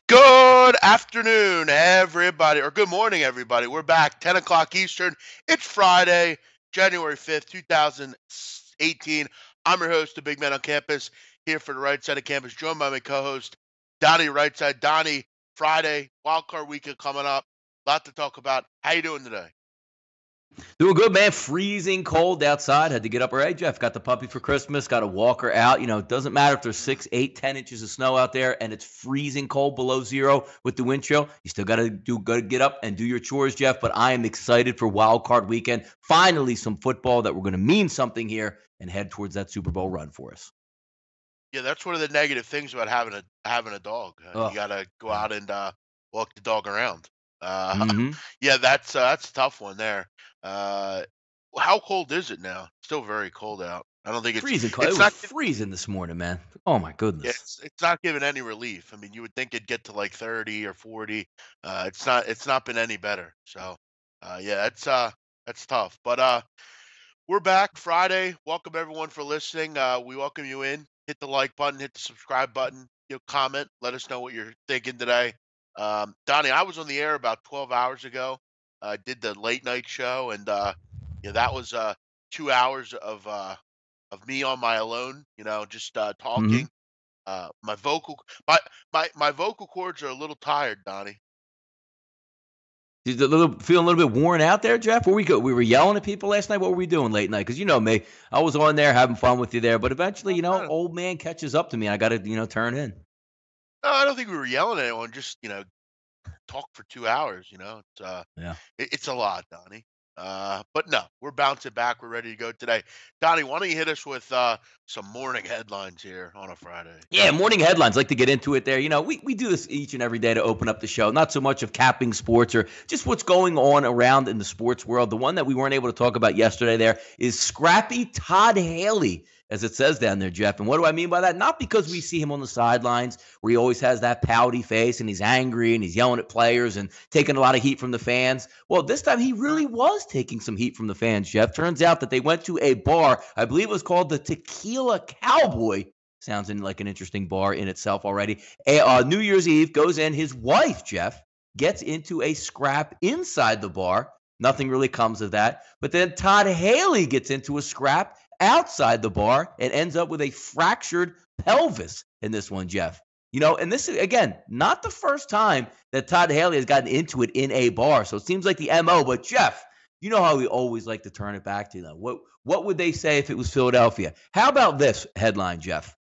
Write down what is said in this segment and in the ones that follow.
Good afternoon, everybody, or good morning, everybody. We're back, 10 o'clock Eastern. It's Friday, January 5th, 2018. I'm your host, the Big Man on Campus, here for the right side of campus, joined by my co-host, Donnie, right side. Donnie, Friday, wild card weekend coming up. A lot to talk about. How you doing today? Doing good, man. Freezing cold outside. Had to get up early. Hey, Jeff, got the puppy for Christmas. Got to walk her out. It doesn't matter if there's 6, 8, 10 inches of snow out there and it's freezing cold below zero with the wind chill. You still got to get up and do your chores, Jeff. But I am excited for Wild Card Weekend. Finally, some football that we're going to mean something here and head towards that Super Bowl run for us. Yeah, that's one of the negative things about having a dog. You got to go out and walk the dog around. Mm-hmm. Yeah, that's a tough one there. Uh, how cold is it now? Still very cold out. I don't think Freezing cold. it's It was not freezing this morning, man. Oh, my goodness. it's not giving any relief. I mean, you would think it'd get to like 30 or 40. It's not been any better. So, yeah, that's tough. But we're back Friday. Welcome everyone for listening. We welcome you in. Hit the like button, hit the subscribe button, comment, let us know what you're thinking today. Donnie, I was on the air about 12 hours ago. I did the late night show, and that was 2 hours of me on my own. Just Mm-hmm. talking. My vocal cords are a little tired, Donnie. Feeling a little bit worn out there, Jeff. Where we go? We were yelling at people last night. What were we doing late night? Because you know me, I was on there having fun with you there. But eventually, No, old man catches up to me. I got to, turn in. I don't think we were yelling at anyone. Just talk for 2 hours. Yeah. It's a lot, Donnie. But no, we're bouncing back. We're ready to go today. Donnie, why don't you hit us with some morning headlines here on a Friday? Yeah, morning headlines. Like to get into it there. We do this each and every day to open up the show. Not so much of capping sports or just what's going on around in the sports world. The one that we weren't able to talk about yesterday there is scrappy Todd Haley, as it says down there, Jeff. And what do I mean by that? Not because we see him on the sidelines where he always has that pouty face and he's angry and he's yelling at players and taking a lot of heat from the fans. Well, this time he really was taking some heat from the fans, Jeff. Turns out that they went to a bar. I believe it was called the Tequila Cowboy. Sounds like an interesting bar in itself already. New Year's Eve goes in. His wife, Jeff, gets into a scrap inside the bar. Nothing really comes of that. But then Todd Haley gets into a scrap outside the bar and ends up with a fractured pelvis in this one, Jeff. And this is, again, not the first time that Todd Haley has gotten into it in a bar. So it seems like the MO. But, Jeff, you know how we always like to turn it back to them. What would they say if it was Philadelphia? How about this headline, Jeff?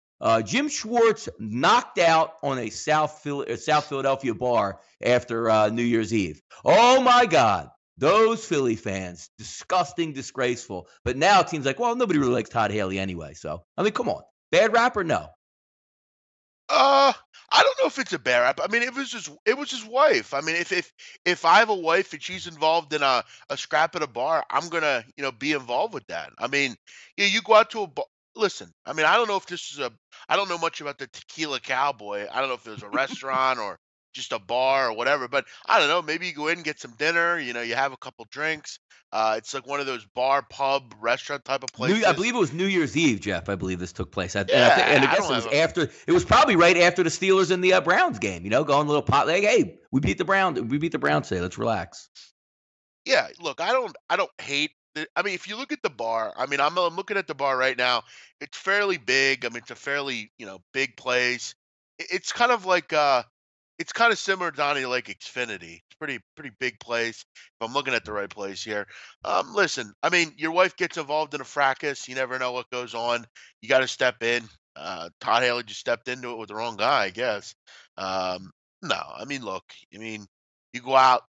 Jim Schwartz knocked out on a South Philadelphia bar after New Year's Eve. Oh, my God. Those Philly fans, disgusting, disgraceful. But now it seems like, well, nobody really likes Todd Haley anyway. So, I mean, come on. Bad rapper? No. I don't know if it's a bad rap. I mean, it was his wife. I mean, if I have a wife and she's involved in a scrap at a bar, I'm gonna be involved with that. I mean, you go out to a bar. Listen, I mean, I don't know much about the Tequila Cowboy. I don't know if it was a restaurant or just a bar or whatever, but I don't know. Maybe you go in and get some dinner. You have a couple drinks. It's like one of those bar, pub, restaurant type of I places. believe it was New Year's Eve, Jeff. I believe this took place. Yeah, I guess it was after. It was probably right after the Steelers and the Browns game. Going a little pot. Like, hey, we beat the Browns. We beat the Browns today. Let's relax. Yeah, look, I don't hate I mean, if you look at the bar, I mean, I'm looking at the bar right now. It's fairly big. I mean, it's a fairly, big place. It's kind of similar, Donnie, like Xfinity. It's pretty big place. If I'm looking at the right place here. Listen, I mean, your wife gets involved in a fracas. You never know what goes on. You got to step in. Todd Haley just stepped into it with the wrong guy, I guess. No, I mean, look, I mean, you go out,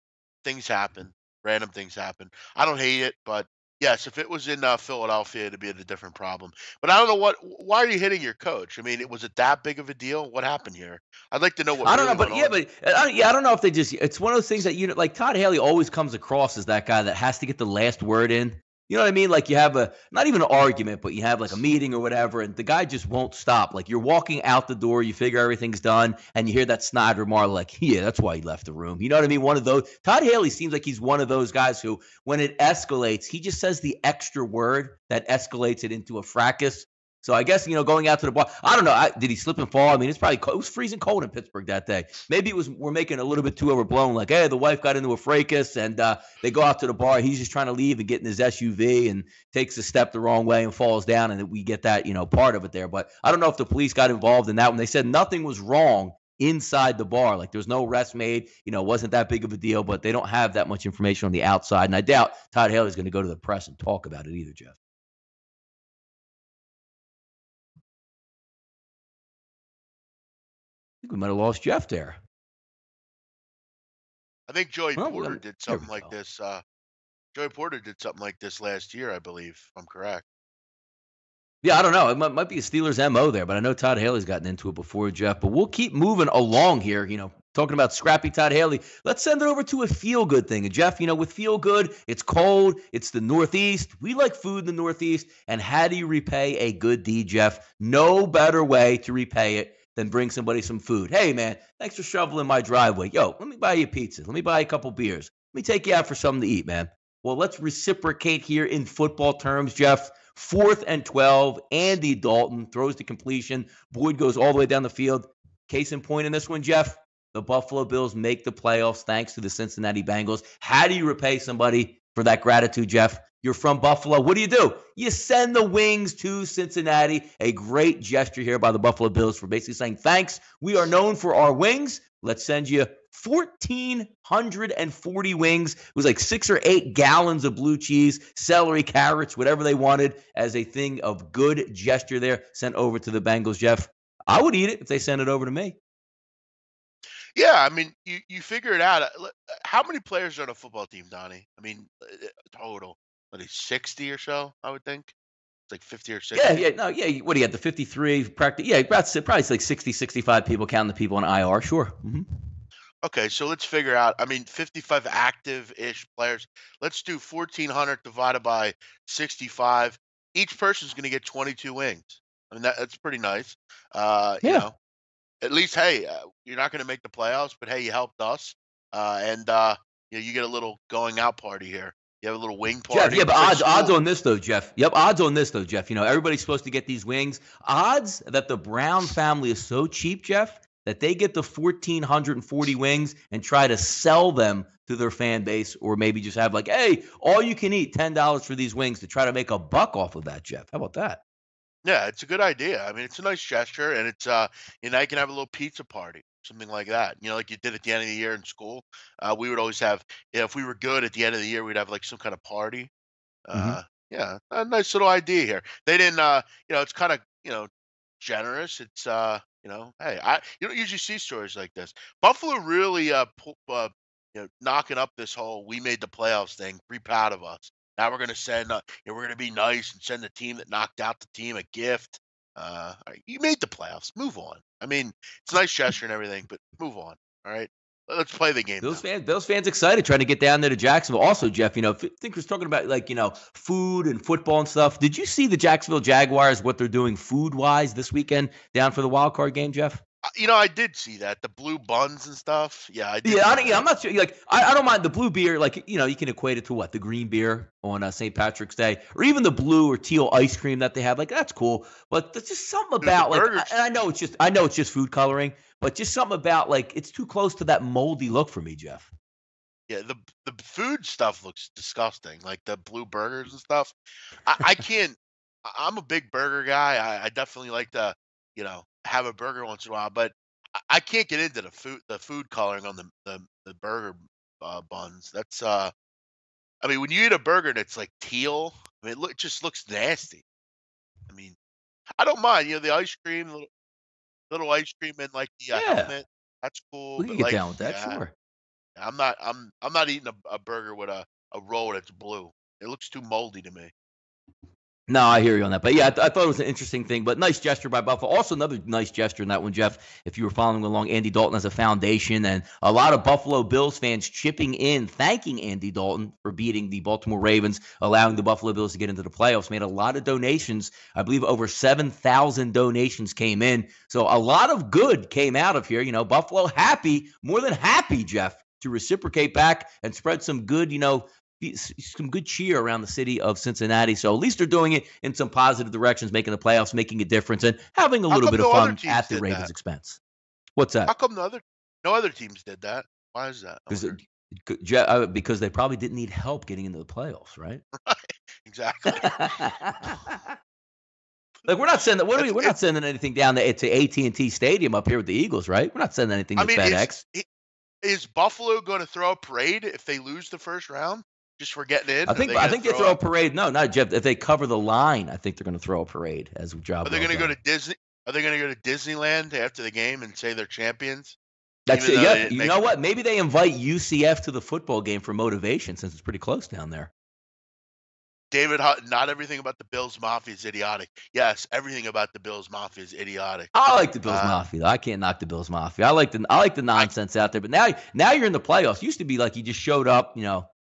things happen, random things happen. I don't hate it, but yes, if it was in Philadelphia, it'd be a different problem. But I don't know why are you hitting your coach? I mean, was it that big of a deal? What happened here? I'd like to know what I don't really know, but went yeah, on. I don't know if they just. It's one of those things that like Todd Haley always comes across as that guy that has to get the last word in. You know what I mean? Like you have not even an argument, but you have like a meeting or whatever, and the guy just won't stop. Like you're walking out the door, you figure everything's done, and you hear that snide remark like, yeah, that's why he left the room. You know what I mean? One of those. Todd Haley seems like he's one of those guys who, when it escalates, he just says the extra word that escalates it into a fracas. So I guess, going out to the bar, I don't know. Did he slip and fall? I mean, it's probably cold. It was freezing cold in Pittsburgh that day. Maybe we're making it a little bit too overblown. Like, hey, the wife got into a fracas and they go out to the bar. He's just trying to leave and get in his SUV and takes a step the wrong way and falls down. And we get that, part of it there. But I don't know if the police got involved in that one. They said nothing was wrong inside the bar. Like, there's no arrest made. Wasn't that big of a deal. But they don't have that much information on the outside. And I doubt Todd Haley's going to go to the press and talk about it either, Jeff. I think we might have lost Jeff there. I think Joey Porter did something like this. Joey Porter did something like this last year, I believe, if I'm correct. Yeah, I don't know. It might be a Steelers MO there, but I know Todd Haley's gotten into it before, Jeff. But we'll keep moving along here, talking about scrappy Todd Haley. Let's send it over to a feel-good thing. And, Jeff, with feel-good, it's cold. It's the Northeast. We like food in the Northeast. And how do you repay a good deed, Jeff? No better way to repay it than bring somebody some food. Hey, man, thanks for shoveling my driveway. Yo, let me buy you a pizza. Let me buy you a couple beers. Let me take you out for something to eat, man. Well, let's reciprocate here in football terms, Jeff. 4th and 12, Andy Dalton throws the completion. Boyd goes all the way down the field. Case in point in this one, Jeff, the Buffalo Bills make the playoffs thanks to the Cincinnati Bengals. How do you repay somebody for that gratitude, Jeff? You're from Buffalo. What do? You send the wings to Cincinnati. A great gesture here by the Buffalo Bills for basically saying, thanks. We are known for our wings. Let's send you 1,440 wings. It was like 6 or 8 gallons of blue cheese, celery, carrots, whatever they wanted as a thing of good gesture there sent over to the Bengals, Jeff. I would eat it if they sent it over to me. Yeah, I mean, you figure it out. How many players are on a football team, Donnie? I mean, total. What is 60 or so, I would think? It's like 50 or 60. Yeah. What do you have, the 53 practice? Yeah, probably like 60, 65 people, counting the people in IR, sure. Mm-hmm. Okay, so let's figure out, 55 active-ish players. Let's do 1,400 divided by 65. Each person's going to get 22 wings. I mean, that's pretty nice. Yeah. At least, hey, you're not going to make the playoffs, but hey, you helped us. And you get a little going out party here. You have a little wing party. Jeff, yeah, but odds on this, though, Jeff. Yep, odds on this, though, Jeff. Everybody's supposed to get these wings. Odds that the Brown family is so cheap, Jeff, that they get the 1,440 wings and try to sell them to their fan base, or maybe just have like, hey, all you can eat, $10 for these wings to try to make a buck off of that, Jeff. How about that? Yeah, it's a good idea. I mean, it's a nice gesture, and it's you can have a little pizza party, something like that. Like you did at the end of the year in school. We would always have, if we were good at the end of the year, we'd have like some kind of party. Yeah, a nice little idea here. They didn't, it's kind of, generous. It's, hey, you don't usually see stories like this. Buffalo really, knocking up this whole "we made the playoffs" thing. Pretty proud of us. Now we're going to send, we're going to be nice and send the team that knocked out the team a gift. All right, you made the playoffs. Move on. I mean, it's a nice gesture and everything, but move on. All right, let's play the game. Bills fans excited trying to get down there to Jacksonville. Also, Jeff, I think we're talking about food and football and stuff. Did you see the Jacksonville Jaguars, what they're doing food wise this weekend down for the wild card game, Jeff? I did see that, the blue buns and stuff. Yeah, I did. Yeah, I'm not sure. I don't mind the blue beer. You can equate it to what, the green beer on St. Patrick's Day, or even the blue or teal ice cream that they have. That's cool. But there's just something about and I know it's just food coloring, but just something about it's too close to that moldy look for me, Jeff. Yeah, the food stuff looks disgusting, like the blue burgers and stuff. I can't. I'm a big burger guy. I definitely like to, have a burger once in a while, but I can't get into the food coloring on the burger buns. That's when you eat a burger that's like teal, it just looks nasty. I mean, I don't mind, the ice cream, little ice cream in the helmet. That's cool. We can get down with that, sure. I'm not eating a burger with a roll that's blue. It looks too moldy to me. No, I hear you on that. But yeah, I thought it was an interesting thing. But nice gesture by Buffalo. Also, another nice gesture in that one, Jeff, if you were following along, Andy Dalton as a foundation, and a lot of Buffalo Bills fans chipping in, thanking Andy Dalton for beating the Baltimore Ravens, allowing the Buffalo Bills to get into the playoffs. Made a lot of donations. I believe over 7,000 donations came in. So a lot of good came out of here. Buffalo happy, more than happy, Jeff, to reciprocate back and spread some good, some good cheer around the city of Cincinnati. So at least they're doing it in some positive directions, making the playoffs, making a difference, and having a How little come bit of no other fun teams at the did Ravens' that? expense. What's How that? come no other teams did that? Why is that? I Because wonder. because they probably didn't need help getting into the playoffs, right? Exactly. Like we're not sending That's we're it. not sending anything down to AT&T Stadium up here with the Eagles, right? We're not sending anything I to mean, FedEx. is Buffalo going to throw a parade if they lose the first round just for getting in? Are they I going to think they throw throw a up? parade. No, not Jeff. If they cover the line, I think they're going to throw a parade as a Are job they well going to go done. to Disney? Are they going to go to Disneyland after the game and say they're champions, That's even it. though they Yep. didn't You make know it? what? Maybe they invite UCF to the football game for motivation since it's pretty close down there. David, not everything about the Bills Mafia is idiotic. Yes, everything about the Bills Mafia is idiotic. I like the Bills Uh, Mafia. Though. I can't knock the Bills Mafia. I like the I nonsense out there. But now you're in the playoffs. Used to be like you just showed up,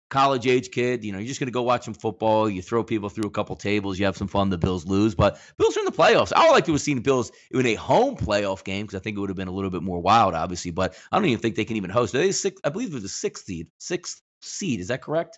college age kid. You're just gonna go watch some football. You throw people through a couple tables. You have some fun. The Bills lose, but Bills are in the playoffs. I would like to have seen the Bills in a home playoff game because I think it would have been a little bit more wild, obviously. But I don't even think they can even host. They six. I believe it was the sixth seed. Sixth seed. Is that correct?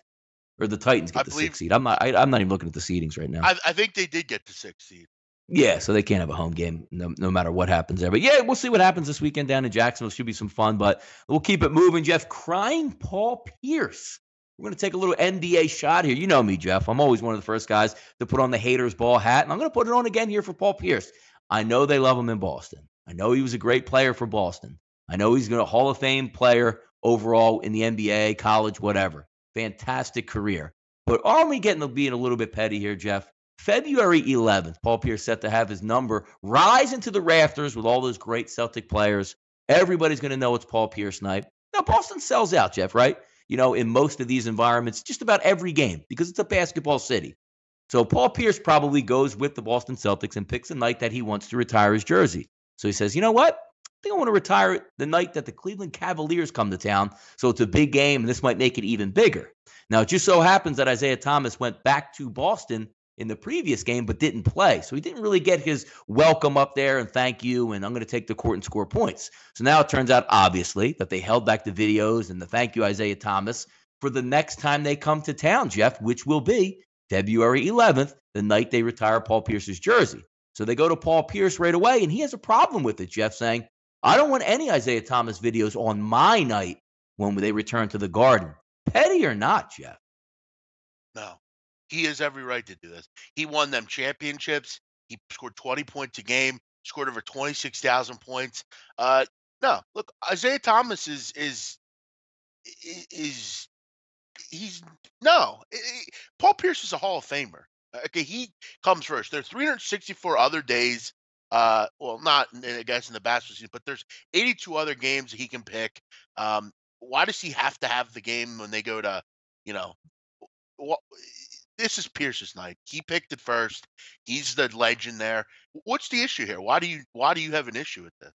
Or the Titans I get the believe sixth seed. I'm not even looking at the seedings right now. I think they did get to 6 seed. Yeah, so they can't have a home game no matter what happens there. But yeah, we'll see what happens this weekend down in Jacksonville. Should be some fun, but we'll keep it moving. Jeff, crying Paul Pierce. We're going to take a little NBA shot here. You know me, Jeff. I'm always one of the first guys to put on the haters ball hat, and I'm going to put it on again here for Paul Pierce. I know they love him in Boston. I know he was a great player for Boston. I know he's going to Hall of Fame player overall in the NBA, college, whatever. Fantastic career. But are we getting to being a little bit petty here, Jeff? February 11th, Paul Pierce set to have his number rise into the rafters with all those great Celtic players. Everybody's going to know it's Paul Pierce night. Now, Boston sells out, Jeff, right? In most of these environments, just about every game because it's a basketball city. So Paul Pierce probably goes with the Boston Celtics and picks a night that he wants to retire his jersey. So he says, you know what? I think I want to retire the night that the Cleveland Cavaliers come to town. So it's a big game, and this might make it even bigger. Now, it just so happens that Isaiah Thomas went back to Boston in the previous game, but didn't play. So he didn't really get his welcome up there and thank you, and I'm going to take the court and score points. So now it turns out, obviously, that they held back the videos and the thank you, Isaiah Thomas, for the next time they come to town, Jeff, which will be February 11th, the night they retire Paul Pierce's jersey. So they go to Paul Pierce right away, and he has a problem with it, Jeff, saying, I don't want any Isaiah Thomas videos on my night when they return to the Garden. Petty or not, Jeff? No, he has every right to do this. He won them championships. He scored 20 points a game, scored over 26,000 points. No, look, Isaiah Thomas is he's no. Paul Pierce is a Hall of Famer. Okay, he comes first. There's 364 other days. Well, not I guess in the basketball season, but there's 82 other games he can pick. Why does he have to have the game when they go to, you know, wh- this is Pierce's night. He picked it first. He's the legend there. What's the issue here? Why do you have an issue with this?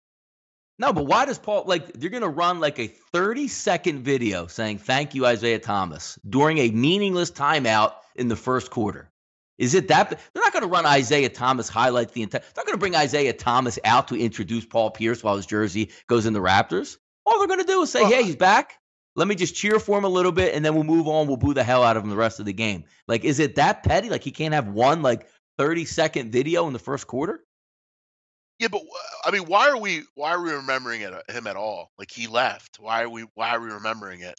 No, but why does Paul, you're going to run like a 30-second video saying, thank you, Isaiah Thomas, during a meaningless timeout in the first quarter? Is it that? They're not going to run Isaiah Thomas highlights the entire. They're not going to bring Isaiah Thomas out to introduce Paul Pierce while his jersey goes in the Raptors. All they're going to do is say, hey, he's back. Let me just cheer for him a little bit, and then we'll move on. We'll boo the hell out of him the rest of the game. Is it that petty? He can't have one 30-second video in the first quarter? Yeah, but I mean, why are we remembering him at all? He left. Why are we remembering it?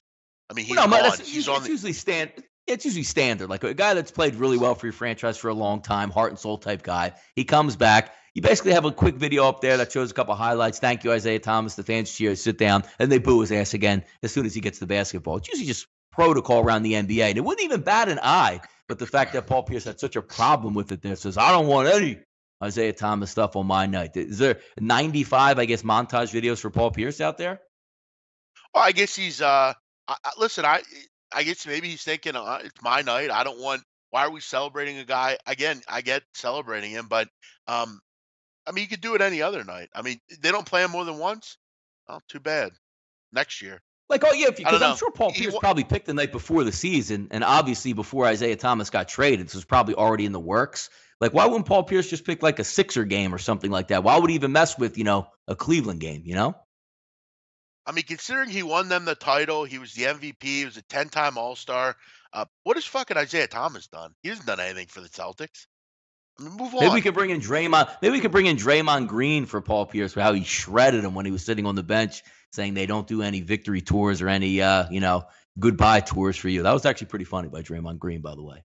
I mean, he's no, gone. It's usually standard. It's usually standard. Like a guy that's played really well for your franchise for a long time, heart and soul type guy. He comes back. You basically have a quick video up there that shows a couple highlights. Thank you, Isaiah Thomas. The fans cheer, sit down, and they boo his ass again as soon as he gets the basketball. It's usually just protocol around the NBA. And it wouldn't even bat an eye, but the fact that Paul Pierce had such a problem with it there says, I don't want any Isaiah Thomas stuff on my night. Is there 95, I guess, montage videos for Paul Pierce out there? Well, I guess he's listen, I guess maybe he's thinking it's my night. I don't want. Why are we celebrating a guy again? I get celebrating him, but I mean, you could do it any other night. I mean, they don't play him more than once. Oh, too bad. Next year. Oh yeah, because I'm sure Paul Pierce probably picked the night before the season, and obviously before Isaiah Thomas got traded, this was probably already in the works. Why wouldn't Paul Pierce just pick a Sixer game or something like that? Why would he even mess with a Cleveland game? I mean, considering he won them the title, he was the MVP, he was a 10-time All-Star. What has fucking Isaiah Thomas done? He hasn't done anything for the Celtics. I mean, move Maybe we on. could bring in Draymond. Maybe we could bring in Draymond Green for Paul Pierce for how he shredded him when he was sitting on the bench, saying they don't do any victory tours or any, goodbye tours for you. That was actually pretty funny by Draymond Green, by the way.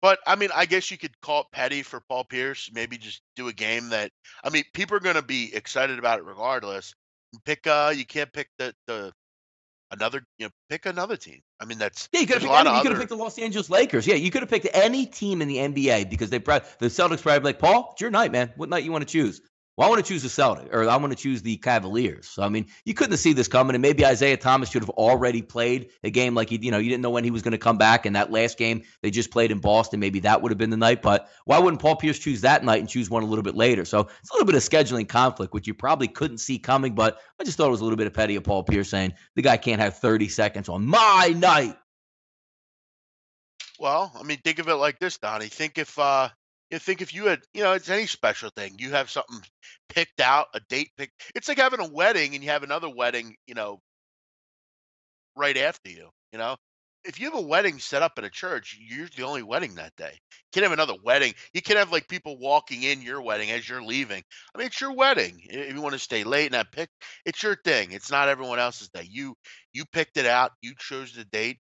But I mean, I guess you could call it petty for Paul Pierce. Maybe just do a game that I mean, people are going to be excited about it regardless. You can't pick the another pick another team. I mean, Yeah, you could have there's a picked lot any. of You could have other. picked the Los Angeles Lakers. Yeah, you could have picked any team in the NBA because the Celtics probably be like, Paul, it's your night, man. What night you want to choose? Well, I want to choose the Celtics, or I want to choose the Cavaliers. So I mean, you couldn't see this coming, and maybe Isaiah Thomas should have already played a game like you didn't know when he was going to come back. And that last game they just played in Boston, maybe that would have been the night. But why wouldn't Paul Pierce choose that night and choose one a little bit later? So it's a little bit of scheduling conflict, which you probably couldn't see coming. But I just thought it was a little bit of petty of Paul Pierce saying the guy can't have 30 seconds on my night. Well, I mean, think of it like this, Donnie. Think if you had, it's any special thing. You have something picked out, a date picked. It's like having a wedding and you have another wedding, right after you, If you have a wedding set up at a church, you're the only wedding that day. You can't have another wedding. You can't have like people walking in your wedding as you're leaving. I mean, it's your wedding. If you want to stay late and it's your thing. It's not everyone else's day. You picked it out. You chose the date.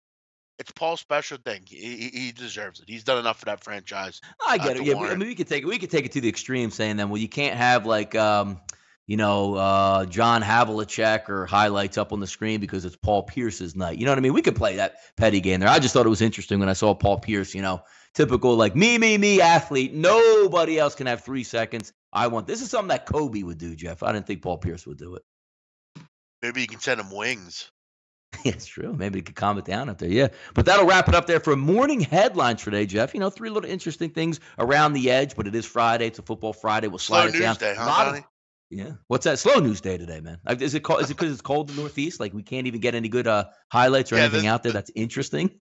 It's Paul's special thing. He deserves it. He's done enough for that franchise I get it. to Yeah, I warrant. mean, we could take it to the extreme, saying then, well, you can't have like John Havlicek or highlights up on the screen because it's Paul Pierce's night. You know what I mean? We could play that petty game there. I just thought it was interesting when I saw Paul Pierce. Typical like me athlete. Nobody else can have 3 seconds. I want this is something that Kobe would do, Jeff. I didn't think Paul Pierce would do it. Maybe you can send him wings. Yeah, it's true. Maybe it could calm it down up there. Yeah. But that'll wrap it up there for morning headlines today, Jeff. 3 little interesting things around the edge, but it is Friday. It's a football Friday. We'll slide it down. Slow news day, huh, Donnie? Yeah. What's that? Slow news day today, man. Is it because it's cold in the Northeast? Like we can't even get any good highlights or anything out there that's interesting?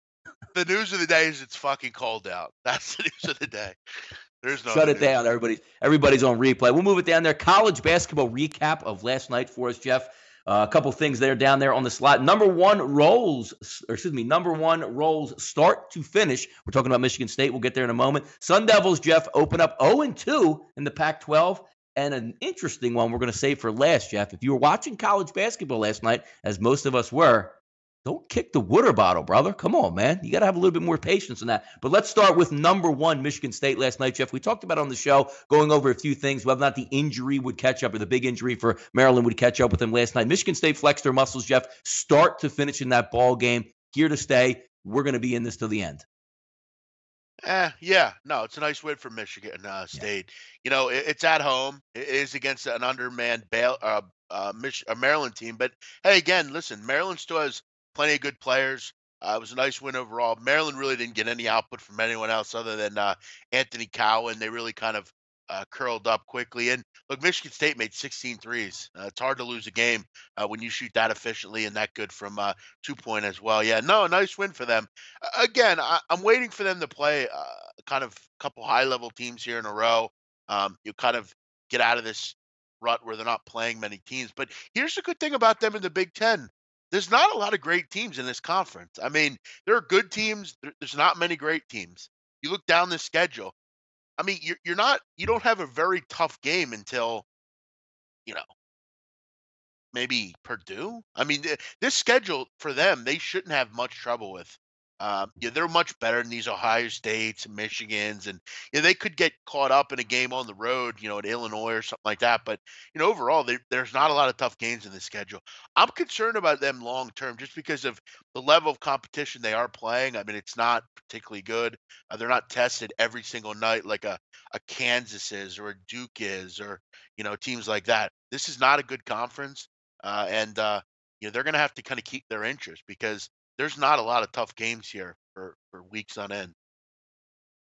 The news of the day is it's fucking cold out. That's the news of the day. There's no Shut it news. down. Everybody's on replay. We'll move it down there. College basketball recap of last night for us, Jeff. A couple things there down there on the slot. Number one rolls start to finish. We're talking about Michigan State. We'll get there in a moment. Sun Devils, Jeff, open up 0-2 in the Pac-12. And an interesting one we're going to save for last, Jeff. If you were watching college basketball last night, as most of us were, don't kick the water bottle, brother. Come on, man. You got to have a little bit more patience than that. But let's start with number one, Michigan State last night, Jeff. We talked about on the show, going over a few things, whether or not the injury would catch up or the big injury for Maryland would catch up with them last night. Michigan State flexed their muscles, Jeff, start to finish in that ball game. Here to stay. We're going to be in this till the end. Yeah. No, it's a nice win for Michigan State. It's at home. It is against an undermanned Maryland team. But, hey, again, listen, Maryland still has plenty of good players. It was a nice win overall. Maryland really didn't get any output from anyone else other than Anthony Cowan. They really kind of curled up quickly. And look, Michigan State made 16 threes. It's hard to lose a game when you shoot that efficiently and that good from 2-point as well. Yeah, no, nice win for them. Again, I'm waiting for them to play kind of a couple high-level teams here in a row. You kind of get out of this rut where they're not playing many teams. But here's the good thing about them in the Big Ten. There's not a lot of great teams in this conference. I mean, there are good teams. There's not many great teams. You look down the schedule. I mean, you don't have a very tough game until, you know, maybe Purdue. I mean, this schedule for them, they shouldn't have much trouble with. They're much better than these Ohio States and Michigans, and they could get caught up in a game on the road, at Illinois or something like that. But overall, there's not a lot of tough games in the schedule. I'm concerned about them long term, just because of the level of competition they are playing. I mean, it's not particularly good. They're not tested every single night like a Kansas is or a Duke is, or teams like that. This is not a good conference, and they're going to have to kind of keep their interest, because there's not a lot of tough games here for weeks on end.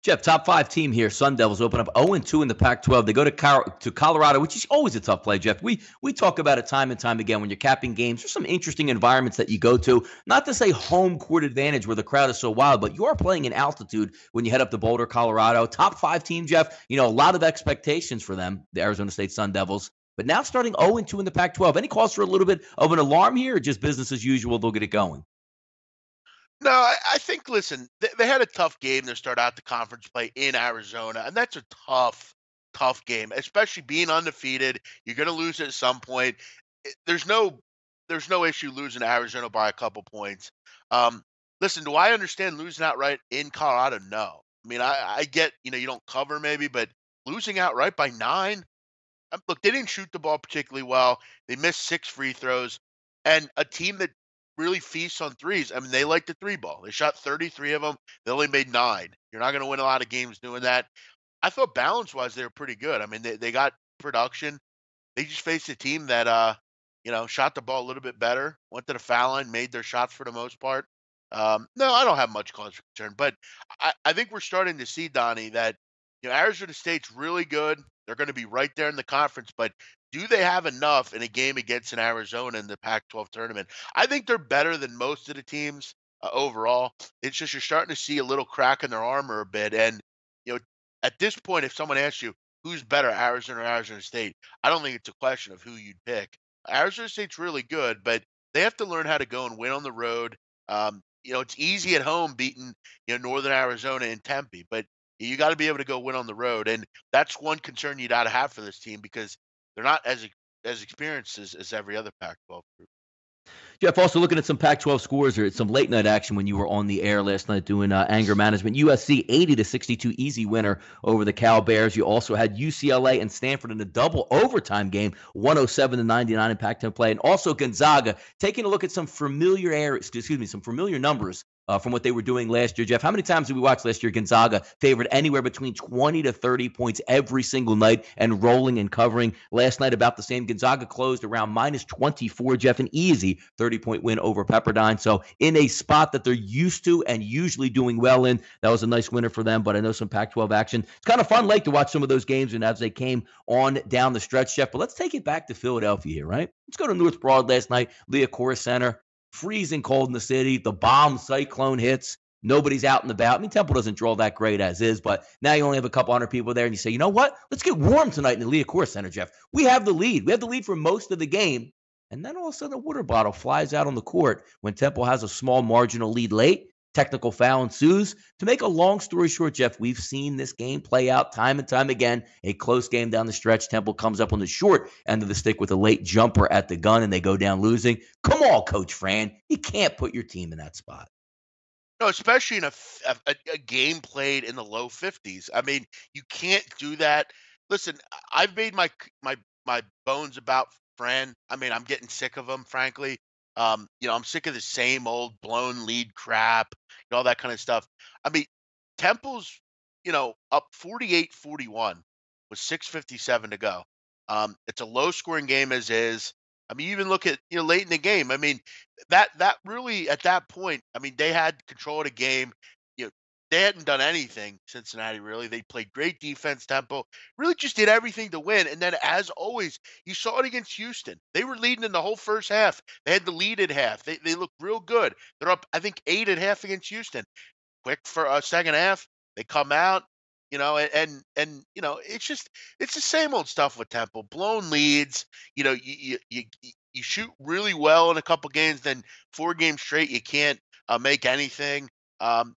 Jeff, top 5 team here. Sun Devils open up 0-2 in the Pac-12. They go to Colorado, which is always a tough play, Jeff. We talk about it time and time again when you're capping games. There's some interesting environments that you go to. Not to say home court advantage where the crowd is so wild, but you are playing in altitude when you head up to Boulder, Colorado. Top 5 team, Jeff. A lot of expectations for them, the Arizona State Sun Devils. but now starting 0-2 in the Pac-12. Any cause for a little bit of an alarm here, or just business as usual, they'll get it going? No, I think, listen, they had a tough game to start out the conference play in Arizona, and that's a tough, tough game, especially being undefeated. You're going to lose at some point. There's no issue losing to Arizona by a couple points. Um, Listen, do I understand losing outright in Colorado? No. I mean, I get, you don't cover maybe, but losing outright by 9. Look, they didn't shoot the ball particularly well. They missed 6 free throws, and a team that really feasts on threes. I mean, they like the three ball. They shot 33 of them. They only made 9. You're not going to win a lot of games doing that. I thought balance-wise they were pretty good. I mean, they got production. They just faced a team that shot the ball a little bit better, went to the foul line, made their shots for the most part. No, I don't have much cause for concern, but I think we're starting to see, Donnie, that Arizona State's really good. They're going to be right there in the conference, but do they have enough in a game against an Arizona in the Pac-12 tournament? I think they're better than most of the teams overall. It's just you're starting to see a little crack in their armor a bit, and you know, at this point, if someone asks you who's better, Arizona or Arizona State, I don't think it's a question of who you'd pick. Arizona State's really good, but they have to learn how to go and win on the road. It's easy at home beating Northern Arizona and Tempe, but you got to be able to go win on the road, and that's one concern you got to have for this team because they're not as experienced as every other Pac-12 group. Jeff, also looking at some Pac-12 scores or some late night action when you were on the air last night doing anger management. USC 80-62 easy winner over the Cal Bears. You also had UCLA and Stanford in a double overtime game, 107-99 in Pac-10 play, and also Gonzaga taking a look at some familiar numbers from what they were doing last year. Jeff, how many times did we watch last year Gonzaga favored anywhere between 20 to 30 points every single night and rolling and covering? Last night about the same. Gonzaga closed around minus 24, Jeff, an easy 30-point win over Pepperdine. So in a spot that they're used to and usually doing well in, that was a nice winner for them, but I know some Pac-12 action. It's kind of fun late to watch some of those games and as they came on down the stretch, Jeff. But let's take it back to Philadelphia here, right? Let's go to North Broad last night, Liacouras Center. Freezing cold in the city. The bomb cyclone hits. Nobody's out and about. I mean, Temple doesn't draw that great as is, but now you only have a couple hundred people there, and you say, you know what? Let's get warm tonight in the Liacouras Center, Jeff. We have the lead. We have the lead for most of the game. And then all of a sudden, a water bottle flies out on the court when Temple has a small marginal lead late. Technical foul ensues. To make a long story short, Jeff, we've seen this game play out time and time again. A close game down the stretch. Temple comes up on the short end of the stick with a late jumper at the gun, and they go down losing. Come on, Coach Fran. You can't put your team in that spot. No, especially in a game played in the low 50s. I mean, you can't do that. Listen, I've made my bones about Fran. I mean, I'm getting sick of him, frankly. I'm sick of the same old blown lead crap, all that kind of stuff. I mean, Temple's, up 48-41 with 6:57 to go. It's a low scoring game as is. I mean, you even look at, late in the game. I mean, that really at that point, I mean, they had control of the game. You know, they hadn't done anything, Cincinnati, really. They played great defense, Temple, really just did everything to win. And then, as always, you saw it against Houston. They were leading in the whole first half. They had the lead at half. They looked real good. They're up, I think, 8 at half against Houston. Quick for a second half, they come out, it's the same old stuff with Temple. Blown leads, you shoot really well in a couple games, then 4 games straight you can't make anything.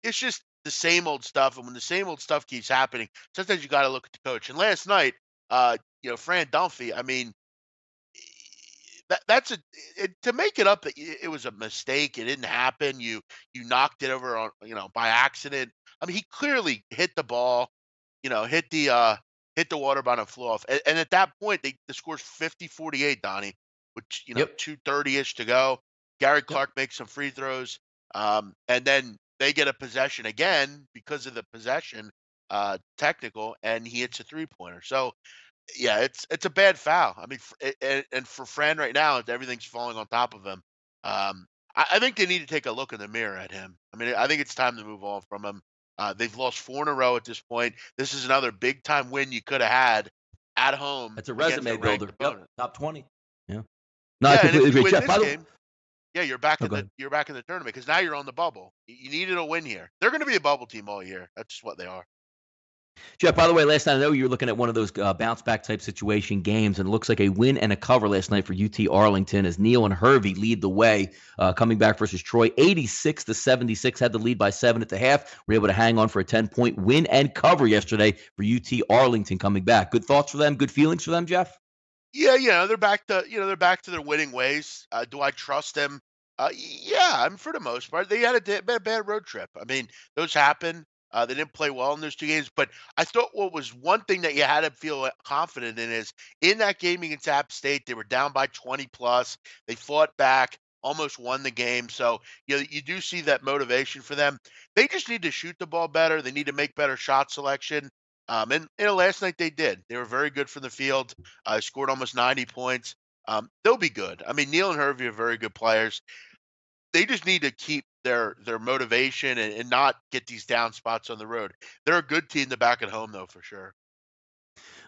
It's just the same old stuff, and when the same old stuff keeps happening, sometimes you got to look at the coach. And last night, Fran Dunphy, I mean, to make it up that it was a mistake. It didn't happen. You knocked it over on by accident. I mean, he clearly hit the ball, hit the water bottom and flew off. And at that point, the score's 50-48, Donnie, which Yep. 2:30ish to go. Gary Clark makes some free throws, and then they get a possession again because of the possession technical, and he hits a 3-pointer. So yeah, it's a bad foul. I mean, and for Fran right now, everything's falling on top of him. I think they need to take a look in the mirror at him. I mean, I think it's time to move on from him. They've lost 4 in a row at this point. This is another big time win you could have had at home. That's a against resume builder. Yep. Top 20. Yeah. No, I Yeah, and completely if you agree. win Jeff, this game, yeah, you're back oh, in go the ahead. you're back in the tournament because now you're on the bubble. You needed a win here. They're going to be a bubble team all year. That's just what they are. Jeff, by the way, last night I know you were looking at one of those bounce back type situation games, and it looks like a win and a cover last night for UT Arlington as Neil and Hervey lead the way, coming back versus Troy, 86-76, had the lead by 7 at the half. Were able to hang on for a 10-point win and cover yesterday for UT Arlington coming back. Good thoughts for them, good feelings for them, Jeff? Yeah, they're back to their winning ways. Do I trust them? Yeah, I mean, for the most part, they had a bad road trip. I mean, those happen. They didn't play well in those two games, but I thought what was one thing that you had to feel confident in is in that game against App State, they were down by 20 plus. They fought back, almost won the game. So you do see that motivation for them. They just need to shoot the ball better. They need to make better shot selection. And last night they did. They were very good from the field. Scored almost 90 points. They'll be good. I mean, Neil and Hervey are very good players. They just need to keep their motivation and not get these down spots on the road. They're a good team to back at home, though, for sure.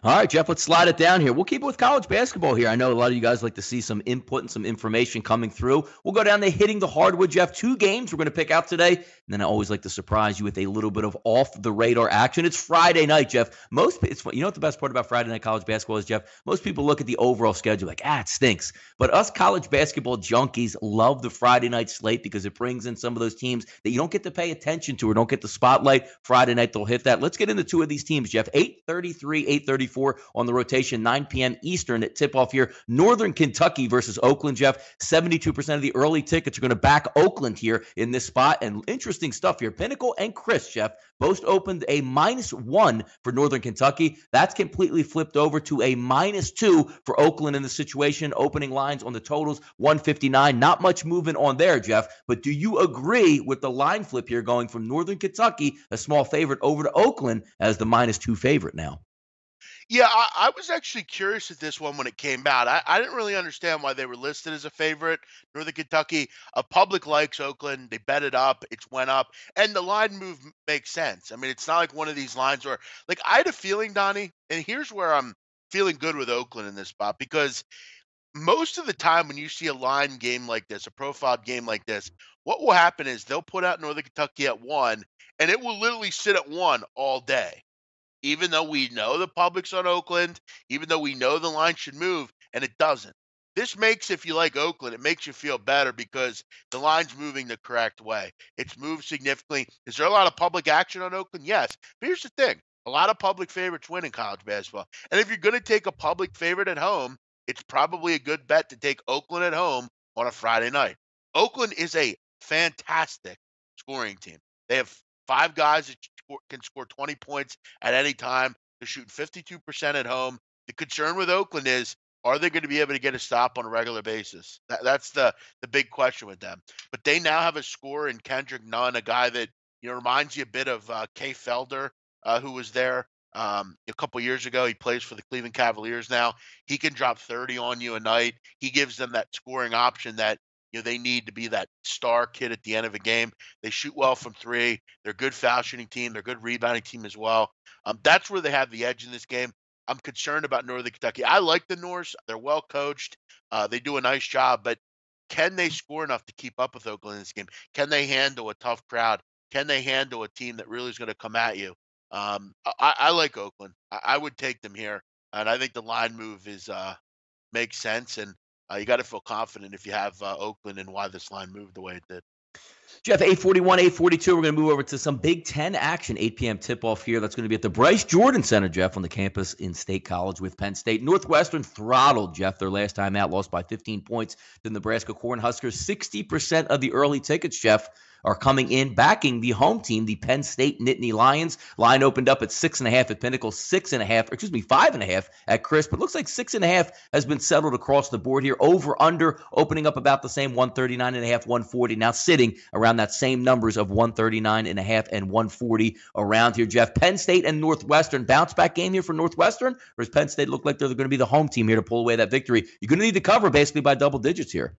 All right, Jeff, let's slide it down here. We'll keep it with college basketball here. I know a lot of you guys like to see some input and some information coming through. We'll go down to hitting the hardwood, Jeff. 2 games we're going to pick out today. And then I always like to surprise you with a little bit of off-the-radar action. It's Friday night, Jeff. You know what the best part about Friday night college basketball is, Jeff? Most people look at the overall schedule like, it stinks. But us college basketball junkies love the Friday night slate because it brings in some of those teams that you don't get to pay attention to or don't get the spotlight. Friday night, they'll hit that. Let's get into 2 of these teams, Jeff. 8:33, 8:34 on the rotation, 9 p.m. Eastern at tip-off here. Northern Kentucky versus Oakland, Jeff. 72% of the early tickets are going to back Oakland here in this spot. And interesting stuff here. Pinnacle and Chris, Jeff, both opened a -1 for Northern Kentucky. That's completely flipped over to a -2 for Oakland in the situation. Opening lines on the totals, 159. Not much movement on there, Jeff. But do you agree with the line flip here going from Northern Kentucky, a small favorite, over to Oakland as the -2 favorite now? Yeah, I was actually curious at this one when it came out. I didn't really understand why they were listed as a favorite. Northern Kentucky, a public likes Oakland. They bet it up. It's went up. And the line move makes sense. I mean, it's not like one of these lines where, like, I had a feeling, Donnie, and here's where I'm feeling good with Oakland in this spot because most of the time when you see a line game like this, a profiled game like this, what will happen is they'll put out Northern Kentucky at 1, and it will literally sit at 1 all day even though we know the public's on Oakland, even though we know the line should move, and it doesn't. This makes, if you like Oakland, it makes you feel better because the line's moving the correct way. It's moved significantly. Is there a lot of public action on Oakland? Yes. But here's the thing. A lot of public favorites win in college basketball. And if you're going to take a public favorite at home, it's probably a good bet to take Oakland at home on a Friday night. Oakland is a fantastic scoring team. They have 5 guys that can score 20 points at any time. They're shooting 52% at home. The concern with Oakland is, are they going to be able to get a stop on a regular basis? That's the big question with them. But they now have a scorer in Kendrick Nunn, a guy that reminds you a bit of Kay Felder, who was there a couple years ago. He plays for the Cleveland Cavaliers now. He can drop 30 on you a night. He gives them that scoring option that they need to be that star kid at the end of a game. They shoot well from 3. They're a good foul shooting team. They're a good rebounding team as well. That's where they have the edge in this game. I'm concerned about Northern Kentucky. I like the Norse. They're well coached. They do a nice job, but can they score enough to keep up with Oakland in this game? Can they handle a tough crowd? Can they handle a team that really is going to come at you? I like Oakland. I would take them here, and I think the line move is makes sense. And you got to feel confident if you have Oakland and why this line moved the way it did. Jeff, 8:41, 8:42. We're going to move over to some Big Ten action. 8 p.m. tip-off here. That's going to be at the Bryce Jordan Center, Jeff, on the campus in State College with Penn State. Northwestern throttled, Jeff, their last time out, lost by 15 points to the Nebraska Cornhuskers. 60% of the early tickets, Jeff, are coming in backing the home team, the Penn State Nittany Lions. Line opened up at 6.5 at Pinnacle, 5.5 at Chris, but looks like 6.5 has been settled across the board here. Over under opening up about the same, 139.5, 140. Now sitting around that same numbers of 139.5 and 140 around here, Jeff. Penn State and Northwestern, bounce back game here for Northwestern, or does Penn State look like they're going to be the home team here to pull away that victory? You're going to need to cover basically by double digits here.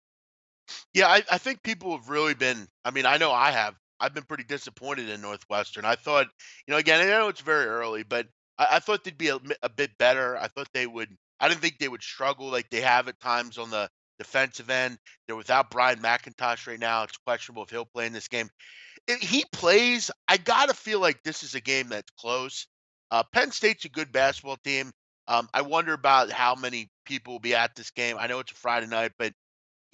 Yeah, I think people have really been. I mean, I know I have. I've been pretty disappointed in Northwestern. I thought, again, I know it's very early, but I thought they'd be a bit better. I thought they would. I didn't think they would struggle like they have at times on the defensive end. They're without Brian McIntosh right now. It's questionable if he'll play in this game. If he plays, I gotta feel like this is a game that's close. Penn State's a good basketball team. I wonder about how many people will be at this game. I know it's a Friday night, but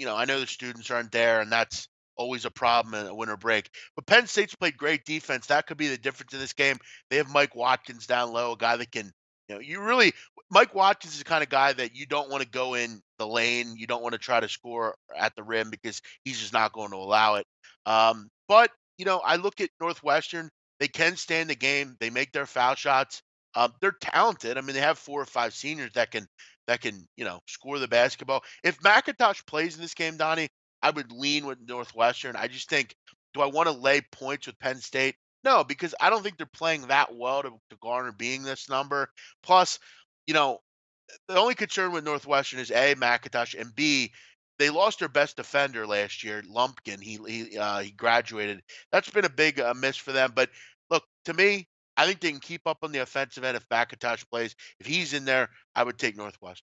I know the students aren't there, and that's always a problem in a winter break. But Penn State's played great defense. That could be the difference in this game. They have Mike Watkins down low, a guy that can, you really Mike Watkins is the kind of guy that you don't want to go in the lane. You don't want to try to score at the rim because he's just not going to allow it. But I look at Northwestern. They can stay in the game. They make their foul shots. They're talented. I mean, they have 4 or 5 seniors that can score the basketball. If McIntosh plays in this game, Donnie, I would lean with Northwestern. I just think, do I want to lay points with Penn State? No, because I don't think they're playing that well to garner being this number. Plus, you know, the only concern with Northwestern is A, McIntosh, and B, they lost their best defender last year, Lumpkin. He graduated. That's been a big miss for them. But look, to me, I think they can keep up on the offensive end if McIntosh plays. If he's in there, I would take Northwestern.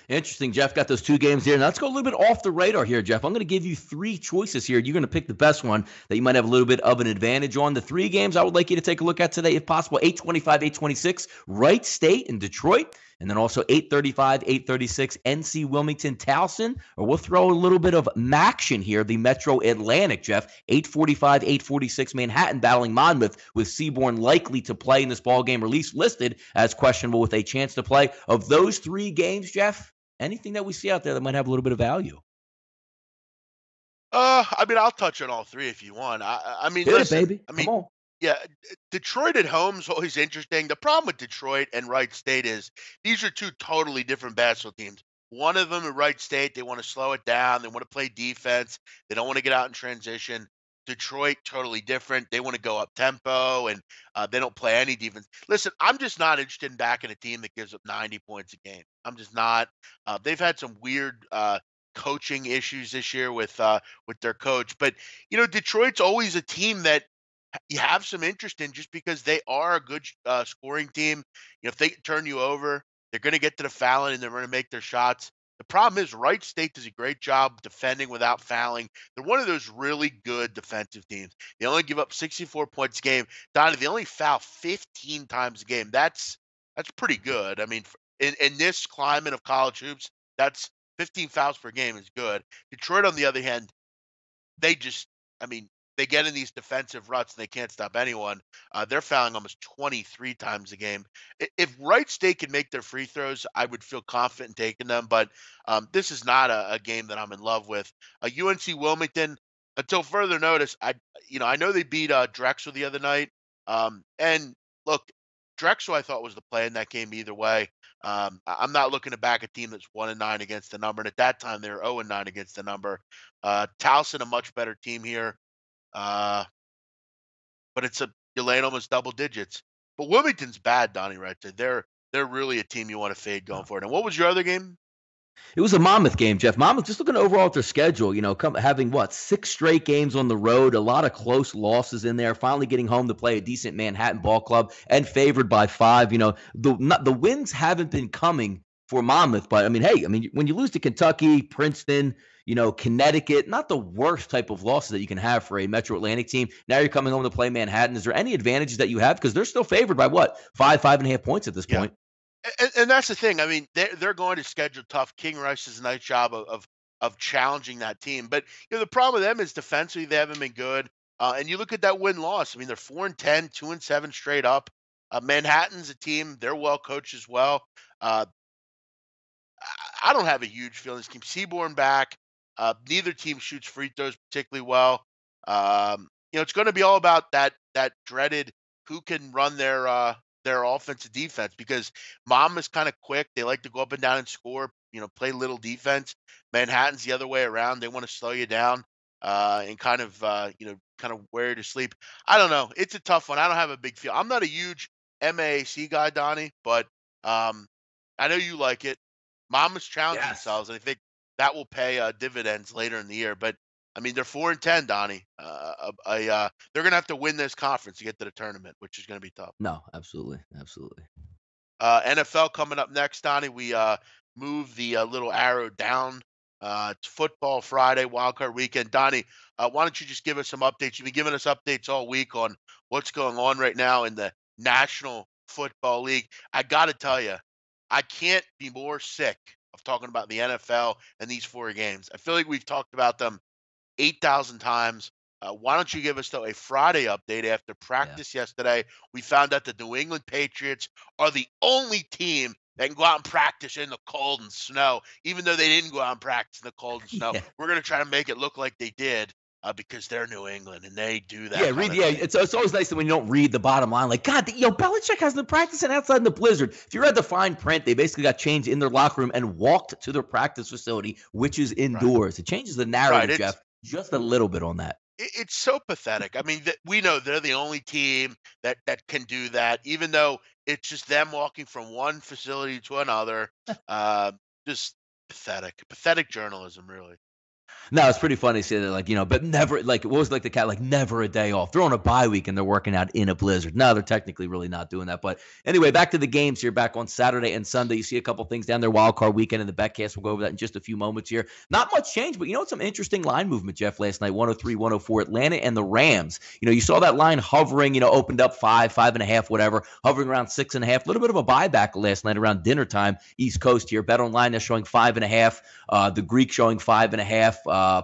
Interesting. Jeff got those 2 games here. Now let's go a little bit off the radar here, Jeff. I'm going to give you 3 choices here. You're going to pick the best one that you might have a little bit of an advantage on. The 3 games I would like you to take a look at today, if possible, 8:25, 8:26, Wright State in Detroit. And then also 8:35, 8:36, NC Wilmington Towson. Or we'll throw a little bit of Maction here, the Metro Atlantic, Jeff. 8:45, 8:46, Manhattan battling Monmouth, with Seaborn likely to play in this ball game, release listed as questionable with a chance to play. Of those 3 games, Jeff, anything that we see out there that might have a little bit of value? I mean, I'll touch on all 3 if you want. I mean, Hit it, listen. baby. I Come mean, on. yeah, Detroit at home is always interesting. The problem with Detroit and Wright State is these are 2 totally different basketball teams. One of them at Wright State, they want to slow it down. They want to play defense. They don't want to get out in transition. Detroit, totally different. They want to go up tempo, and they don't play any defense. Listen, I'm just not interested in backing a team that gives up 90 points a game. I'm just not. They've had some weird coaching issues this year with their coach, but Detroit's always a team that you have some interest in just because they are a good scoring team. If they turn you over, they're going to get to the fouling and they're going to make their shots. The problem is Wright State does a great job defending without fouling. They're one of those really good defensive teams. They only give up 64 points a game. Donnie, they only foul 15 times a game. That's pretty good. I mean, in this climate of college hoops, that's 15 fouls per game is good. Detroit, on the other hand, they just, I mean, they get in these defensive ruts and they can't stop anyone. They're fouling almost 23 times a game. If Wright State can make their free throws, I would feel confident in taking them. But this is not a game that I'm in love with. UNC Wilmington, until further notice, I know they beat Drexel the other night. And look, Drexel I thought was the play in that game either way. I'm not looking to back a team that's 1-9 against the number, and at that time they were 0-9 against the number. Towson, a much better team here. Uh, but you're laying almost double digits. But Wilmington's bad, Donnie, right there. They're really a team you want to fade going forward. And what was your other game? It was a Monmouth game, Jeff. Monmouth, just looking overall at their schedule, having 6 straight games on the road, a lot of close losses in there, finally getting home to play a decent Manhattan ball club and favored by 5. The wins haven't been coming for Monmouth, but when you lose to Kentucky, Princeton, Connecticut, not the worst type of losses that you can have for a Metro Atlantic team. Now you're coming home to play Manhattan. Is there any advantages that you have? Because they're still favored by 5.5 points at this point. And that's the thing. I mean, they're going to schedule tough. King Rice does a nice job of challenging that team. But the problem with them is defensively they haven't been good. And you look at that win loss. I mean, they're 4-10, 2-7 straight up. Manhattan's a team. They're well coached as well. I don't have a huge feeling this team. Seaborn back. Neither team shoots free throws particularly well. It's going to be all about that dreaded who can run their offensive defense, because Mom is kind of quick. They like to go up and down and score, play little defense. Manhattan's the other way around. They want to slow you down and kind of wear you to sleep. I don't know. It's a tough one. I don't have a big feel. I'm not a huge MAAC guy, Donnie, but I know you like it. Mom is challenging themselves, and I think that will pay dividends later in the year. But I mean, they're 4-10, Donnie. They're going to have to win this conference to get to the tournament, which is going to be tough. No, absolutely. NFL coming up next, Donnie. We move the little arrow down. It's Football Friday, Wildcard Weekend. Donnie, why don't you just give us some updates? You've been giving us updates all week on what's going on right now in the National football league. I got to tell you, I can't be more sick of talking about the NFL and these 4 games. I feel like we've talked about them 8,000 times. Why don't you give us, though, a Friday update after Yeah. practice yesterday? We found out that the New England Patriots are the only team that can go out and practice in the cold and snow, even though they didn't go out and practice in the cold and snow. Yeah. We're going to try to make it look like they did because they're New England and they do Yeah, that kind read. of Yeah, thing. it's always nice when you don't read the bottom line. Like, God, Belichick has been practicing outside in the blizzard. If you read the fine print, they basically got changed in their locker room and walked to their practice facility, which is Right. indoors. It changes the Right. narrative, Jeff, just a little bit on that. It's so pathetic. I mean, we know they're the only team that can do that, even though it's just them walking from one facility to another. Uh, just pathetic journalism, really. No, it's pretty funny to say that, like, but never, like, what was like the cat, like, never a day off. They're on a bye week and they're working out in a blizzard. No, they're technically really not doing that. But anyway, back to the games here, back on Saturday and Sunday. You see a couple things down there, wild card weekend in the betcast. We'll go over that in just a few moments here. Not much change, but some interesting line movement, Jeff, last night, 103, 104, Atlanta and the Rams. You saw that line hovering, opened up 5.5, whatever, hovering around 6.5. A little bit of a buyback last night around dinner time, East Coast here. Bet online, they're showing 5.5. The Greek showing 5.5.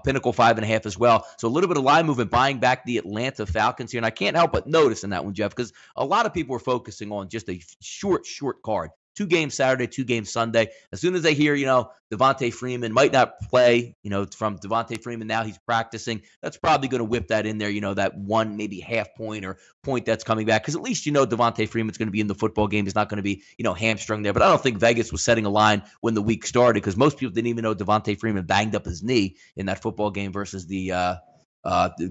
Pinnacle 5.5 as well. So a little bit of line movement buying back the Atlanta Falcons here. And I can't help but notice in that one, Jeff, because a lot of people are focusing on just a short card. 2 games Saturday, 2 games Sunday. As soon as they hear, Devontae Freeman might not play, from Devontae Freeman now he's practicing, that's probably going to whip that in there, that one maybe half point or point that's coming back. Because at least Devontae Freeman's going to be in the football game. He's not going to be, hamstrung there. But I don't think Vegas was setting a line when the week started because most people didn't even know Devontae Freeman banged up his knee in that football game versus the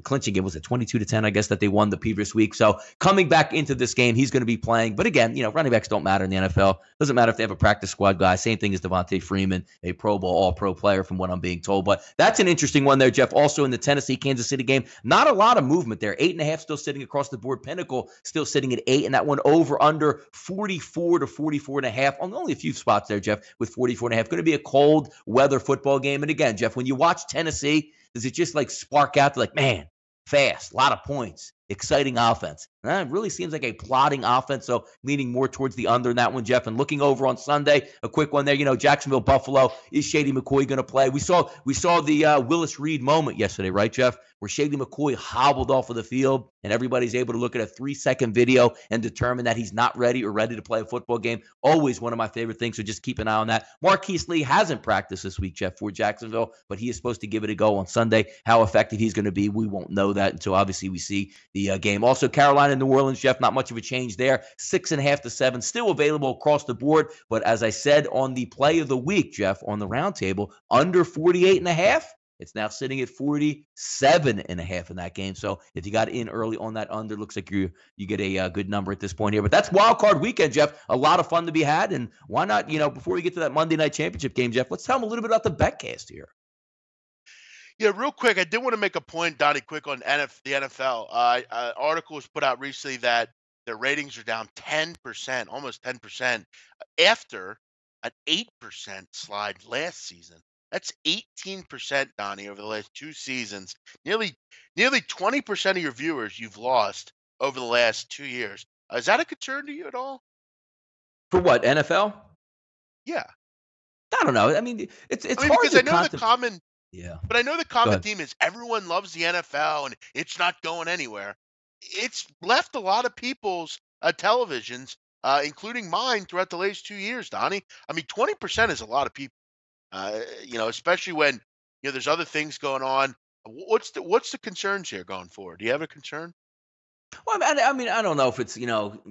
clinching game. Was it 22-10, I guess, that they won the previous week. So coming back into this game, he's going to be playing. But again, running backs don't matter in the NFL. Doesn't matter if they have a practice squad guy. Same thing as Devontae Freeman, a Pro Bowl, all-pro player from what I'm being told. But that's an interesting one there, Jeff. Also in the Tennessee-Kansas City game, not a lot of movement there. 8.5 still sitting across the board. Pinnacle still sitting at 8, and that one over under 44 to 44.5. Only a few spots there, Jeff, with 44.5. Going to be a cold weather football game. And again, Jeff, when you watch Tennessee, does it just like spark out to like, man, fast, a lot of points, exciting offense? It really seems like a plodding offense, so leaning more towards the under in that one, Jeff. And looking over on Sunday, a quick one there. Jacksonville, Buffalo. Is Shady McCoy going to play? We saw the Willis Reed moment yesterday, right, Jeff, where Shady McCoy hobbled off of the field, and everybody's able to look at a 3-second video and determine that he's not ready or ready to play a football game. Always one of my favorite things, so just keep an eye on that. Marquise Lee hasn't practiced this week, Jeff, for Jacksonville, but he is supposed to give it a go on Sunday. How effective he's going to be, we won't know that until obviously we see the game. Also, Carolina and New Orleans, Jeff, not much of a change there. 6.5 to 7, still available across the board. But as I said on the play of the week, Jeff, on the roundtable, under 48.5. It's now sitting at 47.5 in that game. So if you got in early on that under, looks like you get a good number at this point here. But that's wild card weekend, Jeff. A lot of fun to be had. And why not, before we get to that Monday night championship game, Jeff, let's tell them a little bit about the betcast here. Yeah, real quick, I did want to make a point, Donnie, quick on the NFL. Article was put out recently that their ratings are down 10%, almost 10%, after an 8% slide last season. That's 18%, Donnie, over the last 2 seasons. Nearly 20% of your viewers you've lost over the last 2 years. Is that a concern to you at all? For what, NFL? Yeah. I don't know. I mean, it's hard because to I know the common. Yeah. But I know the common theme is everyone loves the NFL and it's not going anywhere. It's left a lot of people's televisions, including mine, throughout the last 2 years, Donnie. I mean, 20% is a lot of people, especially when there's other things going on. What's the concerns here going forward? Do you have a concern? Well, I mean, I don't know if it's,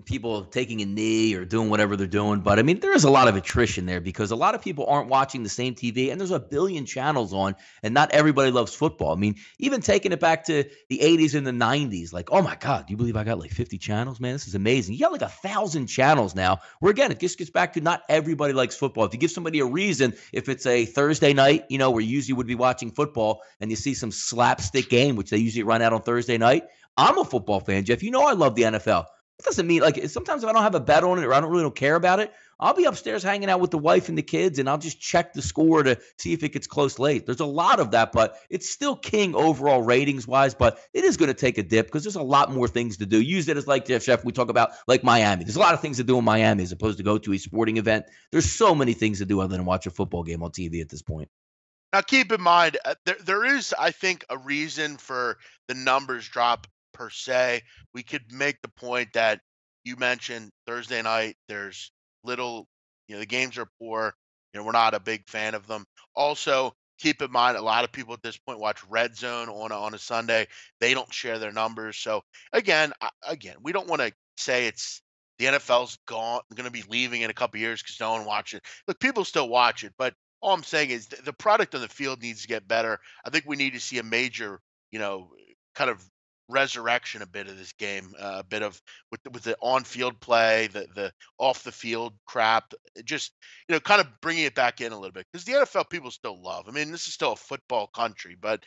people taking a knee or doing whatever they're doing, but I mean, there is a lot of attrition there because a lot of people aren't watching the same TV and there's a billion channels on and not everybody loves football. I mean, even taking it back to the 80s and the 90s, like, oh my God, do you believe I got like 50 channels, man? This is amazing. You got like 1,000 channels now where, again, it just gets back to not everybody likes football. If you give somebody a reason, if it's a Thursday night, where you usually would be watching football and you see some slapstick game, which they usually run out on Thursday night, I'm a football fan, Jeff. I love the NFL. It doesn't mean, like, sometimes if I don't have a bet on it or I don't care about it, I'll be upstairs hanging out with the wife and the kids, and I'll just check the score to see if it gets close late. There's a lot of that, but it's still king overall ratings-wise, but it is going to take a dip because there's a lot more things to do. Use it as like, Jeff, we talk about like Miami. There's a lot of things to do in Miami as opposed to go to a sporting event. There's so many things to do other than watch a football game on TV at this point. Now, keep in mind, there is, I think, a reason for the numbers drop per se. We could make the point that you mentioned Thursday night. There's little, the games are poor. We're not a big fan of them. Also, keep in mind, a lot of people at this point watch Red Zone on a Sunday. They don't share their numbers. So again, we don't want to say it's the NFL's going to be leaving in a couple years because no one watches it. Look, people still watch it, but all I'm saying is the product on the field needs to get better. I think we need to see a major, kind of resurrection a bit of this game, a bit of with the on-field play, the off-the-field crap, just kind of bringing it back in a little bit because the NFL people still love. I mean, this is still a football country, but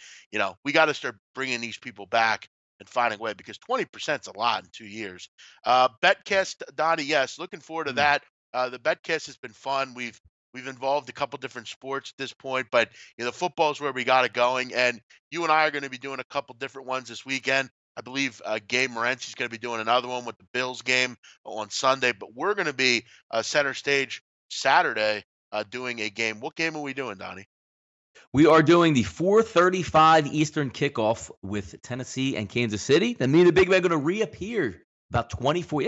we got to start bringing these people back and finding a way because 20% is a lot in 2 years. Betcast, Donnie, yes, looking forward to that. The Betcast has been fun. We've involved a couple different sports at this point, but the football is where we got it going. And you and I are going to be doing a couple different ones this weekend. I believe Gabe Morency's going to be doing another one with the Bills game on Sunday, but we're going to be center stage Saturday doing a game. What game are we doing, Donnie? We are doing the 4:35 Eastern kickoff with Tennessee and Kansas City. Then me and the big man are going to reappear about 24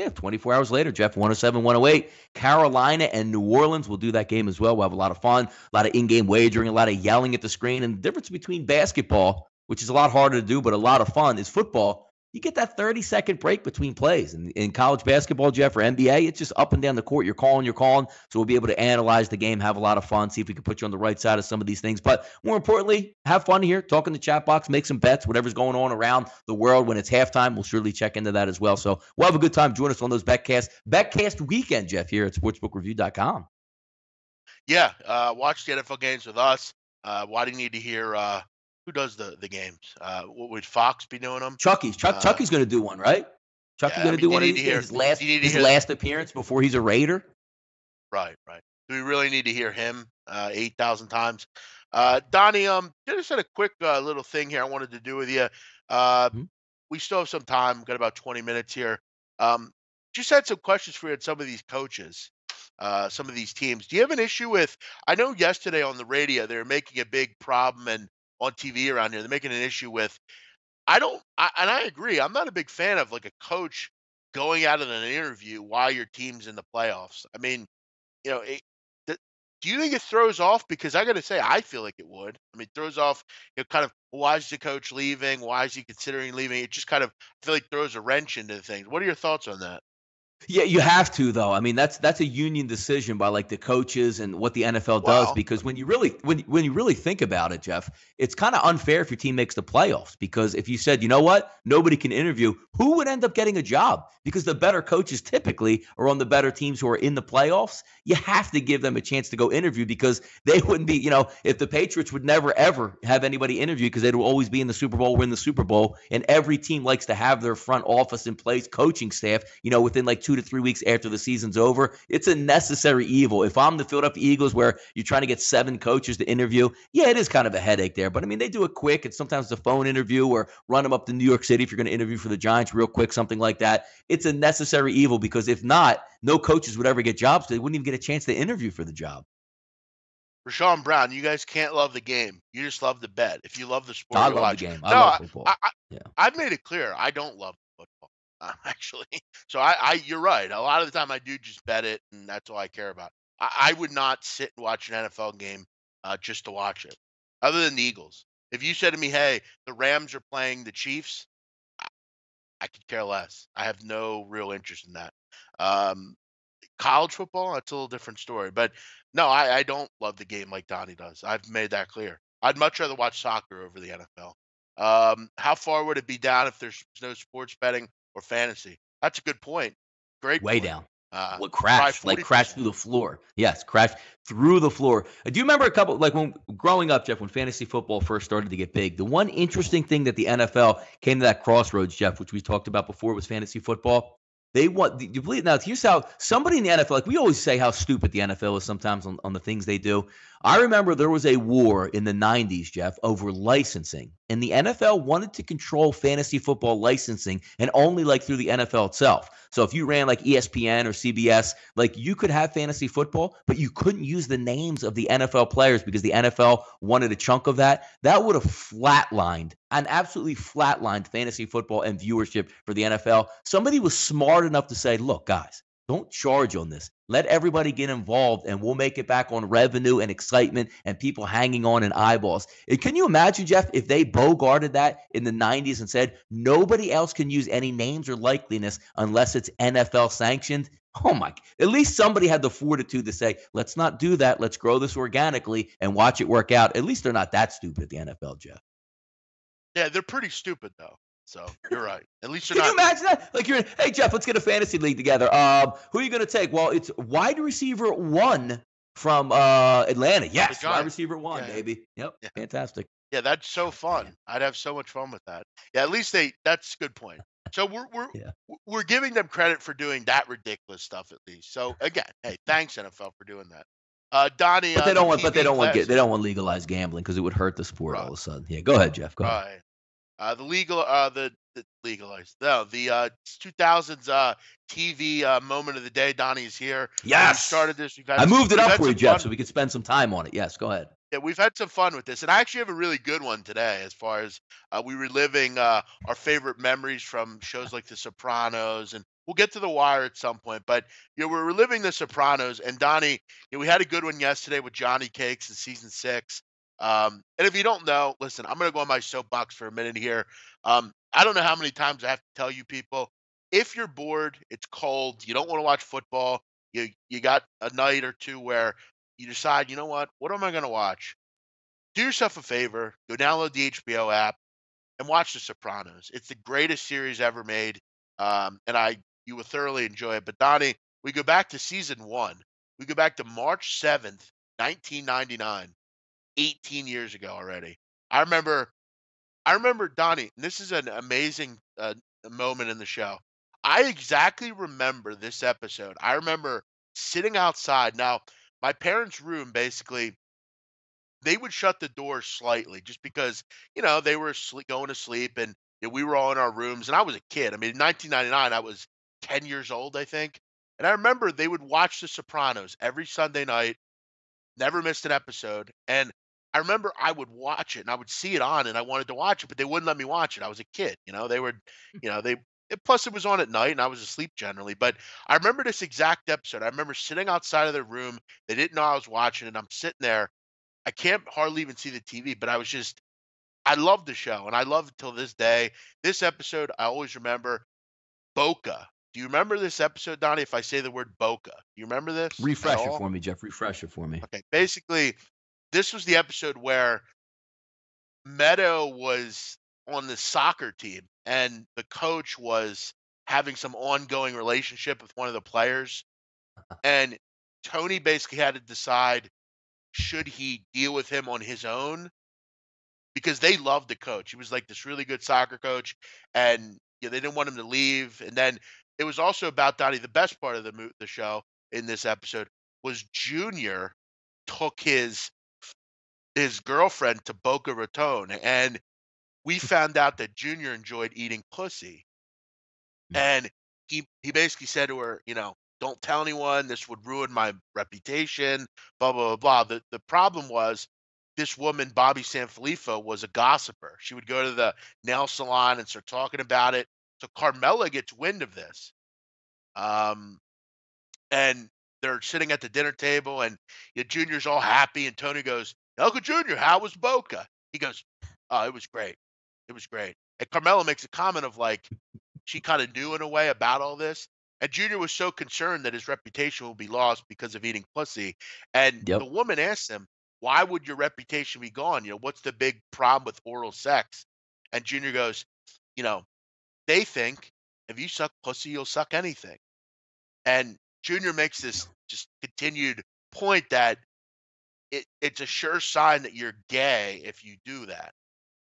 hours later, Jeff, 107, 108. Carolina and New Orleans will do that game as well. We'll have a lot of fun, a lot of in-game wagering, a lot of yelling at the screen. And the difference between basketball, which is a lot harder to do but a lot of fun, is football. You get that 30-second break between plays. And in college basketball, Jeff, or NBA, it's just up and down the court. You're calling. So we'll be able to analyze the game, have a lot of fun, see if we can put you on the right side of some of these things. But more importantly, have fun here, talk in the chat box, make some bets, whatever's going on around the world. When it's halftime, we'll surely check into that as well. So we'll have a good time. Join us on those Betcast weekend, Jeff, here at sportsbookreview.com. Yeah, watch the NFL games with us. Why do you need to hear who does the games? Would Fox be doing them? Chucky's going to do one, right? Chucky's going to do one of these his last appearance before he's a Raider. Right. Do we really need to hear him 8,000 times? Donnie, just had a quick little thing here I wanted to do with you. We still have some time. Got about 20 minutes here. Just had some questions for you on some of these coaches, some of these teams. Do you have an issue with? I know yesterday on the radio they were making a big problem and on TV around here they're making an issue with. And I agree. I'm not a big fan of like a coach going out in an interview while your team's in the playoffs. I mean, do you think it throws off? Because I got to say, I feel like it would. I mean, it throws off, kind of, why is the coach leaving? Why is he considering leaving? It just kind of, I feel like throws a wrench into things. What are your thoughts on that? Yeah, you have to, though. I mean, that's a union decision by like the coaches and what the NFL does, because when you really think about it, Jeff, it's kind of unfair if your team makes the playoffs, because if you said, you know what, nobody can interview, who would end up getting a job? Because the better coaches typically are on the better teams who are in the playoffs. You have to give them a chance to go interview, because they wouldn't be, if the Patriots would never, ever have anybody interview because they'd always be in the Super Bowl, win the Super Bowl. And every team likes to have their front office in place, coaching staff, within like 2 to 3 weeks after the season's over. It's a necessary evil. If I'm the Philadelphia Eagles where you're trying to get 7 coaches to interview, yeah, it is kind of a headache there. But I mean, they do it quick. It's sometimes a phone interview or run them up to New York City if you're going to interview for the Giants real quick, something like that. It's a necessary evil, because if not, no coaches would ever get jobs. They wouldn't even get a chance to interview for the job. Rashawn Brown, you guys can't love the game. You just love the bet. If you love the sport, I love the game. I love football. I've made it clear I don't love football, actually. So you're right. A lot of the time I do just bet it, and that's all I care about. I would not sit and watch an NFL game just to watch it, other than the Eagles. If you said to me, hey, the Rams are playing the Chiefs, I could care less. I have no real interest in that. College football, that's a little different story. But no, I don't love the game like Donnie does. I've made that clear. I'd much rather watch soccer over the NFL. How far would it be down if there's no sports betting or fantasy? That's a good point. Great Way point. Down. What crashed through the floor. Yes, crashed through the floor. Do you remember a couple, like when growing up, Jeff, when fantasy football first started to get big, the one interesting thing that the NFL came to that crossroads, Jeff, which we talked about before, was fantasy football. They want you believe now. Here's how somebody in the NFL, like we always say, how stupid the NFL is sometimes on the things they do. I remember there was a war in the '90s, Jeff, over licensing, and the NFL wanted to control fantasy football licensing, and only like through the NFL itself. So if you ran like ESPN or CBS, like you could have fantasy football, but you couldn't use the names of the NFL players because the NFL wanted a chunk of that. That would have flatlined and absolutely flatlined fantasy football and viewership for the NFL. Somebody was smart enough to say, look, guys, don't charge on this. Let everybody get involved, and we'll make it back on revenue and excitement and people hanging on in eyeballs. And can you imagine, Jeff, if they bogarted that in the '90s and said nobody else can use any names or likeliness unless it's NFL sanctioned? Oh my! At least somebody had the fortitude to say, let's not do that. Let's grow this organically and watch it work out. At least they're not that stupid at the NFL, Jeff. Yeah, they're pretty stupid though. So you're right. At least you're Can not. you imagine that? Like hey Jeff, let's get a fantasy league together. Who are you going to take? Well, it's wide receiver 1 from Atlanta. Yes, wide receiver 1, baby. Yep, yeah. Fantastic. Yeah, that's so fun. I'd have so much fun with that. Yeah, at least that's a good point. So we're giving them credit for doing that ridiculous stuff at least. So again, hey, thanks NFL for doing that. Donnie, but they don't want they don't want legalized gambling because it would hurt the sport all of a sudden. Yeah, go ahead, Jeff. Go ahead. The legalized. No, the 2000s TV moment of the day. Donnie is here. Yes. We started this. I moved it up for you, Jeff, so we could spend some time on it. Yes, go ahead. Yeah, we've had some fun with this, and I actually have a really good one today. As far as we reliving our favorite memories from shows like The Sopranos, and we'll get to The Wire at some point. But we're reliving The Sopranos, and Donnie, we had a good one yesterday with Johnny Cakes in season 6. And if you don't know, listen, I'm going to go on my soapbox for a minute here. I don't know how many times I have to tell you people, if you're bored, it's cold, you don't want to watch football, you got a night or two where you decide, you know what am I going to watch? Do yourself a favor, go download the HBO app and watch The Sopranos. It's the greatest series ever made, and you will thoroughly enjoy it. But Donnie, we go back to season 1. We go back to March 7th, 1999. 18 years ago already. I remember, Donnie, and this is an amazing moment in the show. I exactly remember this episode. I remember sitting outside. Now, my parents' room, basically, they would shut the door slightly just because, they were going to sleep, and we were all in our rooms, and I was a kid. I mean, in 1999, I was 10 years old, I think. And I remember they would watch The Sopranos every Sunday night, never missed an episode. And I remember I would watch it and I would see it on and I wanted to watch it, but they wouldn't let me watch it. I was a kid, they would, plus it was on at night and I was asleep generally. But I remember this exact episode. I remember sitting outside of the room. They didn't know I was watching and I'm sitting there. I can't hardly even see the TV, but I loved the show and I love it till this day. This episode, I always remember Boca. Do you remember this episode, Donnie, if I say the word Boca? Do you remember this? Refresh it for me, Jeff. Refresh it for me. Okay. Basically, this was the episode where Meadow was on the soccer team and the coach was having some ongoing relationship with one of the players. And Tony basically had to decide, should he deal with him on his own? Because they loved the coach. He was like this really good soccer coach, and they didn't want him to leave. And then it was also about Donnie. The best part of the show in this episode was Junior took his girlfriend to Boca Raton, and we found out that Junior enjoyed eating pussy. And he basically said to her, don't tell anyone, this would ruin my reputation, blah, blah, blah, blah. The problem was this woman, Bobby Sanfilippo, was a gossiper. She would go to the nail salon and start talking about it. So Carmela gets wind of this. And they're sitting at the dinner table, and Junior's all happy, and Tony goes, Uncle Junior, how was Boca? He goes, oh, it was great. It was great. And Carmela makes a comment of like, she kind of knew in a way about all this. And Junior was so concerned that his reputation will be lost because of eating pussy. And the woman asked him, why would your reputation be gone? What's the big problem with oral sex? And Junior goes, they think if you suck pussy, you'll suck anything. And Junior makes this just continued point that it's a sure sign that you're gay if you do that.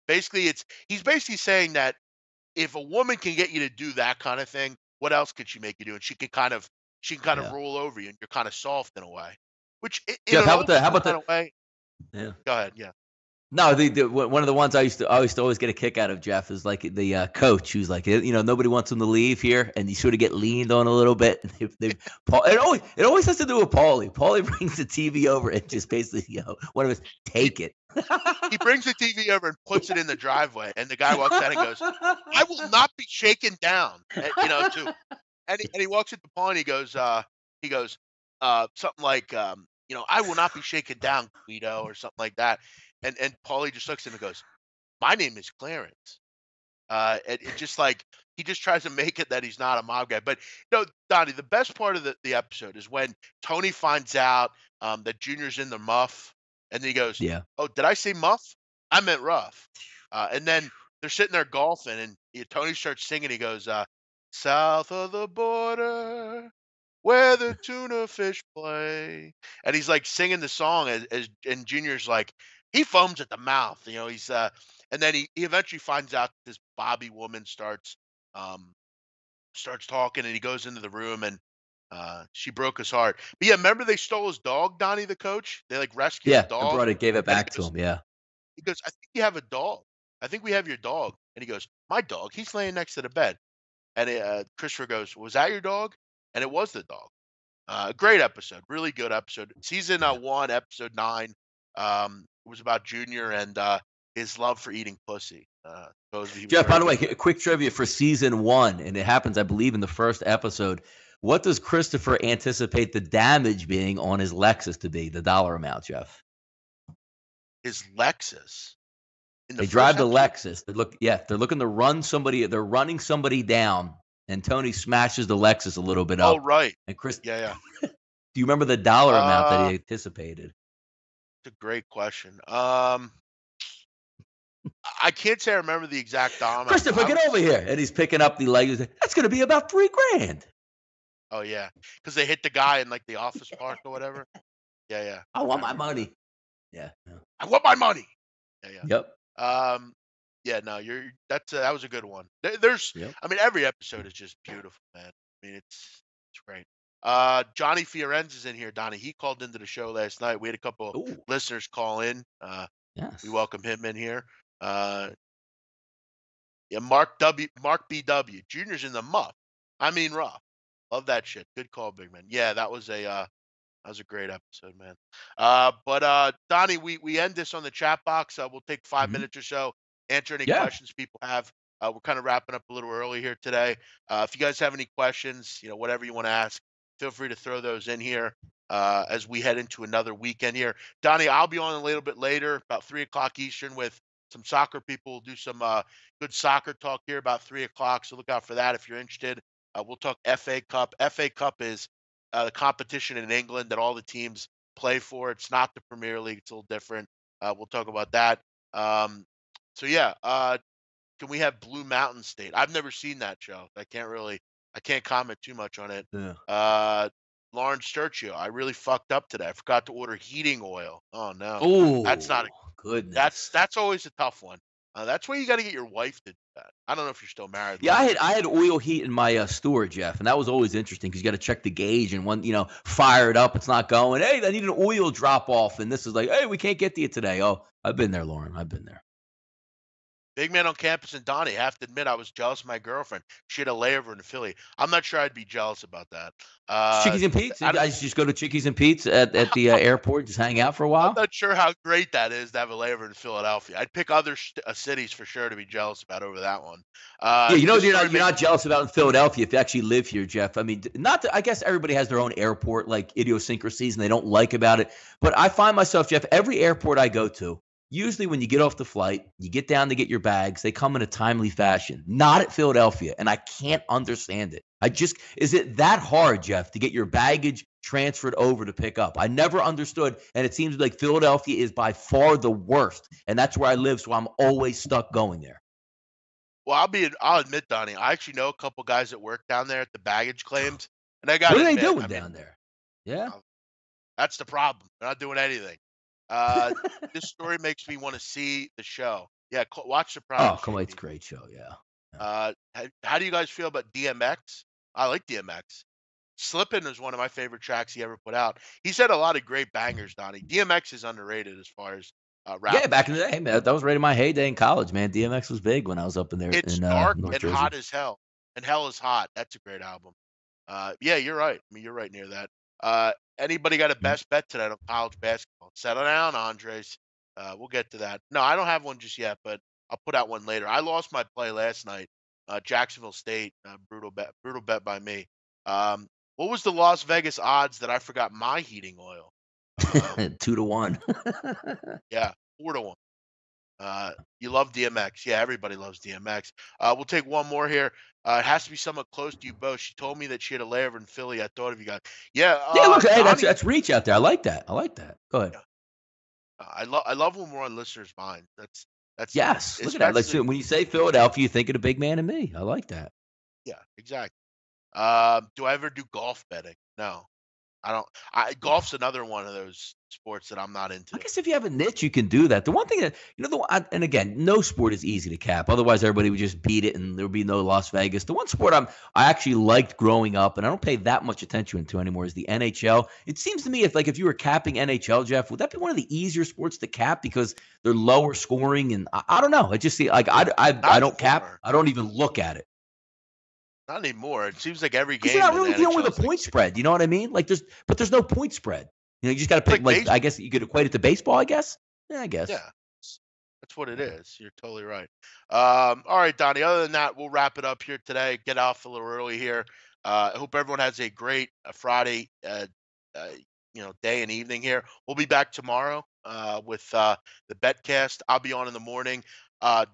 Basically, he's basically saying that if a woman can get you to do that kind of thing, what else could she make you do? And she can kind of Yeah. roll over you, and you're kind of soft in a way, which in Jeff, an old how school about kind the of way. yeah. Go ahead, yeah. No, one of the ones I used to always get a kick out of, Jeff, is like the coach who's like, nobody wants him to leave here, and you sort of get leaned on a little bit. Paul, it always has to do with Paulie. Paulie brings the TV over and just basically, one of us He take it. he brings the TV over and puts it in the driveway, and the guy walks out and goes, "I will not be shaken down." To and he walks at the paw and he goes, something like, "I will not be shaken down, Guido," or something like that. And Paulie just looks at him and goes, "My name is Clarence." And it just like he just tries to make it that he's not a mob guy. But Donnie, the best part of the episode is when Tony finds out that Junior's in the muff, and then he goes, Yeah. "Oh, did I say muff? I meant rough." And then they're sitting there golfing, and Tony starts singing. He goes, "South of the border, where the tuna fish play," and he's like singing the song and Junior's like he foams at the mouth. He's and then he eventually finds out this Bobby woman um starts talking, and he goes into the room, and she broke his heart. But yeah, remember they stole his dog, Donnie the coach? They like rescued the Yeah, and dog, brought it, gave it and back to him. Yeah. he goes, "I think you have a dog. I think we have your dog." And he goes, "My dog? He's laying next to the bed." And Christopher goes, "Was that your dog?" And it was the dog. Great episode, really good episode. Season Yeah. 1, episode 9, was about Junior and his love for eating pussy. Supposedly he was Jeff, by very the way, good. quick trivia for season 1, and it happens, I believe, in the first episode. What does Christopher anticipate the damage being on his Lexus to be, the dollar amount, Jeff? His Lexus in the They first drive the episode. Lexus. They're looking to run somebody. They're running somebody down, and Tony smashes the Lexus a little bit Oh, up. right. And Chris, Yeah, yeah. do you remember the dollar amount that he Uh, anticipated? it's a great question. I can't say I remember the exact dollar amount, but Christopher, get over here. And he's picking up the Lexus. That's going to be about $3,000. oh yeah, because they hit the guy in like the office park or whatever. Yeah, yeah. I want my remember that. money. Yeah. I want my money. Yeah, yeah. Yep. Yeah, no, that was a good one. There's, Yep. I mean, every episode is just beautiful, man. I mean, it's great. Johnny Fiorenza's in here, Donnie. He called into the show last night. We had a couple of Ooh. listeners call in. Yes. We welcome him in here. Yeah, Mark BW, Junior's in the muff. I mean, rough. Love that shit. Good call, big man. Yeah, that was a great episode, man. But Donnie, we end this on the chat box. We'll take 5 minutes or so, answer any Yeah. questions people have. We're kind of wrapping up a little early here today. If you guys have any questions, whatever you want to ask, feel free to throw those in here as we head into another weekend here. Donnie, I'll be on a little bit later, about 3 o'clock Eastern, with some soccer people. We'll do some good soccer talk here about 3 o'clock. So look out for that if you're interested. We'll talk FA Cup. FA Cup is the competition in England that all the teams play for. It's not the Premier League. It's a little different. We'll talk about that. So yeah, can we have Blue Mountain State? I've never seen that show. I can't comment too much on it. Yeah. Lawrence Sturchio, I really fucked up today. I forgot to order heating oil. Oh no, that's not. Oh, goodness. That's always a tough one. That's where you got to get your wife to do that. I don't know if you're still married. Yeah, I had oil heat in my store, Jeff, and that was always interesting because you got to check the gauge, and when fire it up, it's not going. Hey, I need an oil drop off, and this is like, hey, we can't get to you today. Oh, I've been there, Lauren. I've been there. Big man on campus in Donnie. I have to admit, I was jealous of my girlfriend. She had a layover in Philly. I'm not sure I'd be jealous about that. Chickies and Pete's. You guys just go to Chickies and Pete's at the airport, just hang out for a I'm while. not sure how great that is to have a layover in Philadelphia. I'd pick other cities for sure to be jealous about over that one. Yeah, you're not jealous about in Philadelphia if you actually live here, Jeff. I mean, I guess everybody has their own airport like idiosyncrasies and they don't like about it. But I find myself, Jeff, every airport I go to, usually when you get off the flight, you get down to get your bags, they come in a timely fashion. Not at Philadelphia, and I can't understand it. Is it that hard, Jeff, to get your baggage transferred over to pick up? I never understood, and it seems like Philadelphia is by far the worst, and that's where I live, so I'm always stuck going there. Well, I'll admit, Donnie, I actually know a couple guys that work down there at the baggage claims, and I got to What are they admit, doing I mean, down there? Yeah. that's the problem. They're not doing anything. This story makes me want to see the show. Yeah, watch Sopranos. Oh, come on, it's a great show, yeah. How do you guys feel about DMX? I like DMX. Slippin' is one of my favorite tracks he ever put out. He's had a lot of great bangers, Donnie. DMX is underrated as far as Yeah, rappers back in go. the day, man, that was right in my heyday in college, man. DMX was big when I was up in there It's in dark North and Jersey. hot as hell, and hell is hot. That's a great album. Yeah, you're right. I mean, you're right near that. Anybody got a Mhm. best bet tonight on college basketball? Settle down, Andres. We'll get to that. No, I don't have one just yet, but I'll put out one later. I lost my play last night. Jacksonville State, brutal bet by me. Um, what was the Las Vegas odds that I forgot my heating oil? Um, 2 to 1. yeah, 4 to 1. You love DMX. Yeah, everybody loves DMX. We'll take one more here. It has to be somewhat close to you both. She told me that she had a layover in Philly. I thought of you guys. Yeah, Yeah, look, hey, that's Donnie. that's reach out there. I like that. I like that. Go ahead. Yeah, I love when we're on listeners' minds. That's Yes, look at that. Like, so especially when you say Philadelphia, you think of the big man and me. I like that. yeah, exactly. Do I ever do golf betting? No, I don't. Golf's another one of those sports that I'm not I into. guess if you have a niche, you can do that. The one thing that and again, no sport is easy to cap. Otherwise, everybody would just beat it, and there would be no Las Vegas. The one sport I actually liked growing up, and I don't pay that much attention to anymore, is the NHL. It seems to me if you were capping NHL, Jeff, would that be one of the easier sports to cap because they're lower scoring? And I don't know. It just see like I Not don't cap. anymore. I don't even look at it. Not anymore. It seems like every Because you're game not in the really dealing with NHL a is like point 60. spread. You know what I mean? Like there's no point spread. You just got to It's pick. like Like I baseball. guess you could equate it to baseball. I guess. Yeah, I guess. Yeah. That's what it Yeah. is. You're totally right. All right, Donnie. Other than that, we'll wrap it up here today. Get off a little early here. I hope everyone has a great Friday, uh, day and evening here. We'll be back tomorrow with the Betcast. I'll be on in the morning.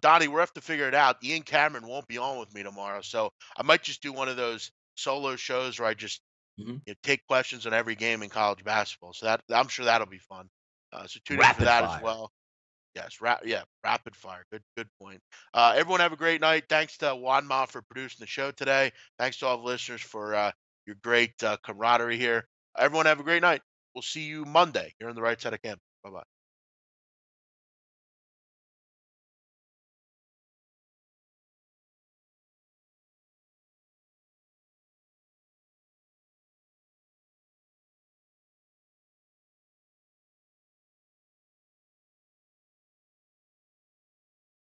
Donnie, we'll have to figure it out. Ian Cameron won't be on with me tomorrow, so I might just do one of those solo shows where I just Mhm. take questions on every game in college basketball. So that I'm sure that'll be fun. So tune in for Rapid that as fire. well. Yes, rapid fire. Good point. Everyone have a great night. Thanks to Wanma for producing the show today. Thanks to all the listeners for your great camaraderie here. Everyone have a great night. We'll see you Monday here on the right side of campus. Bye bye.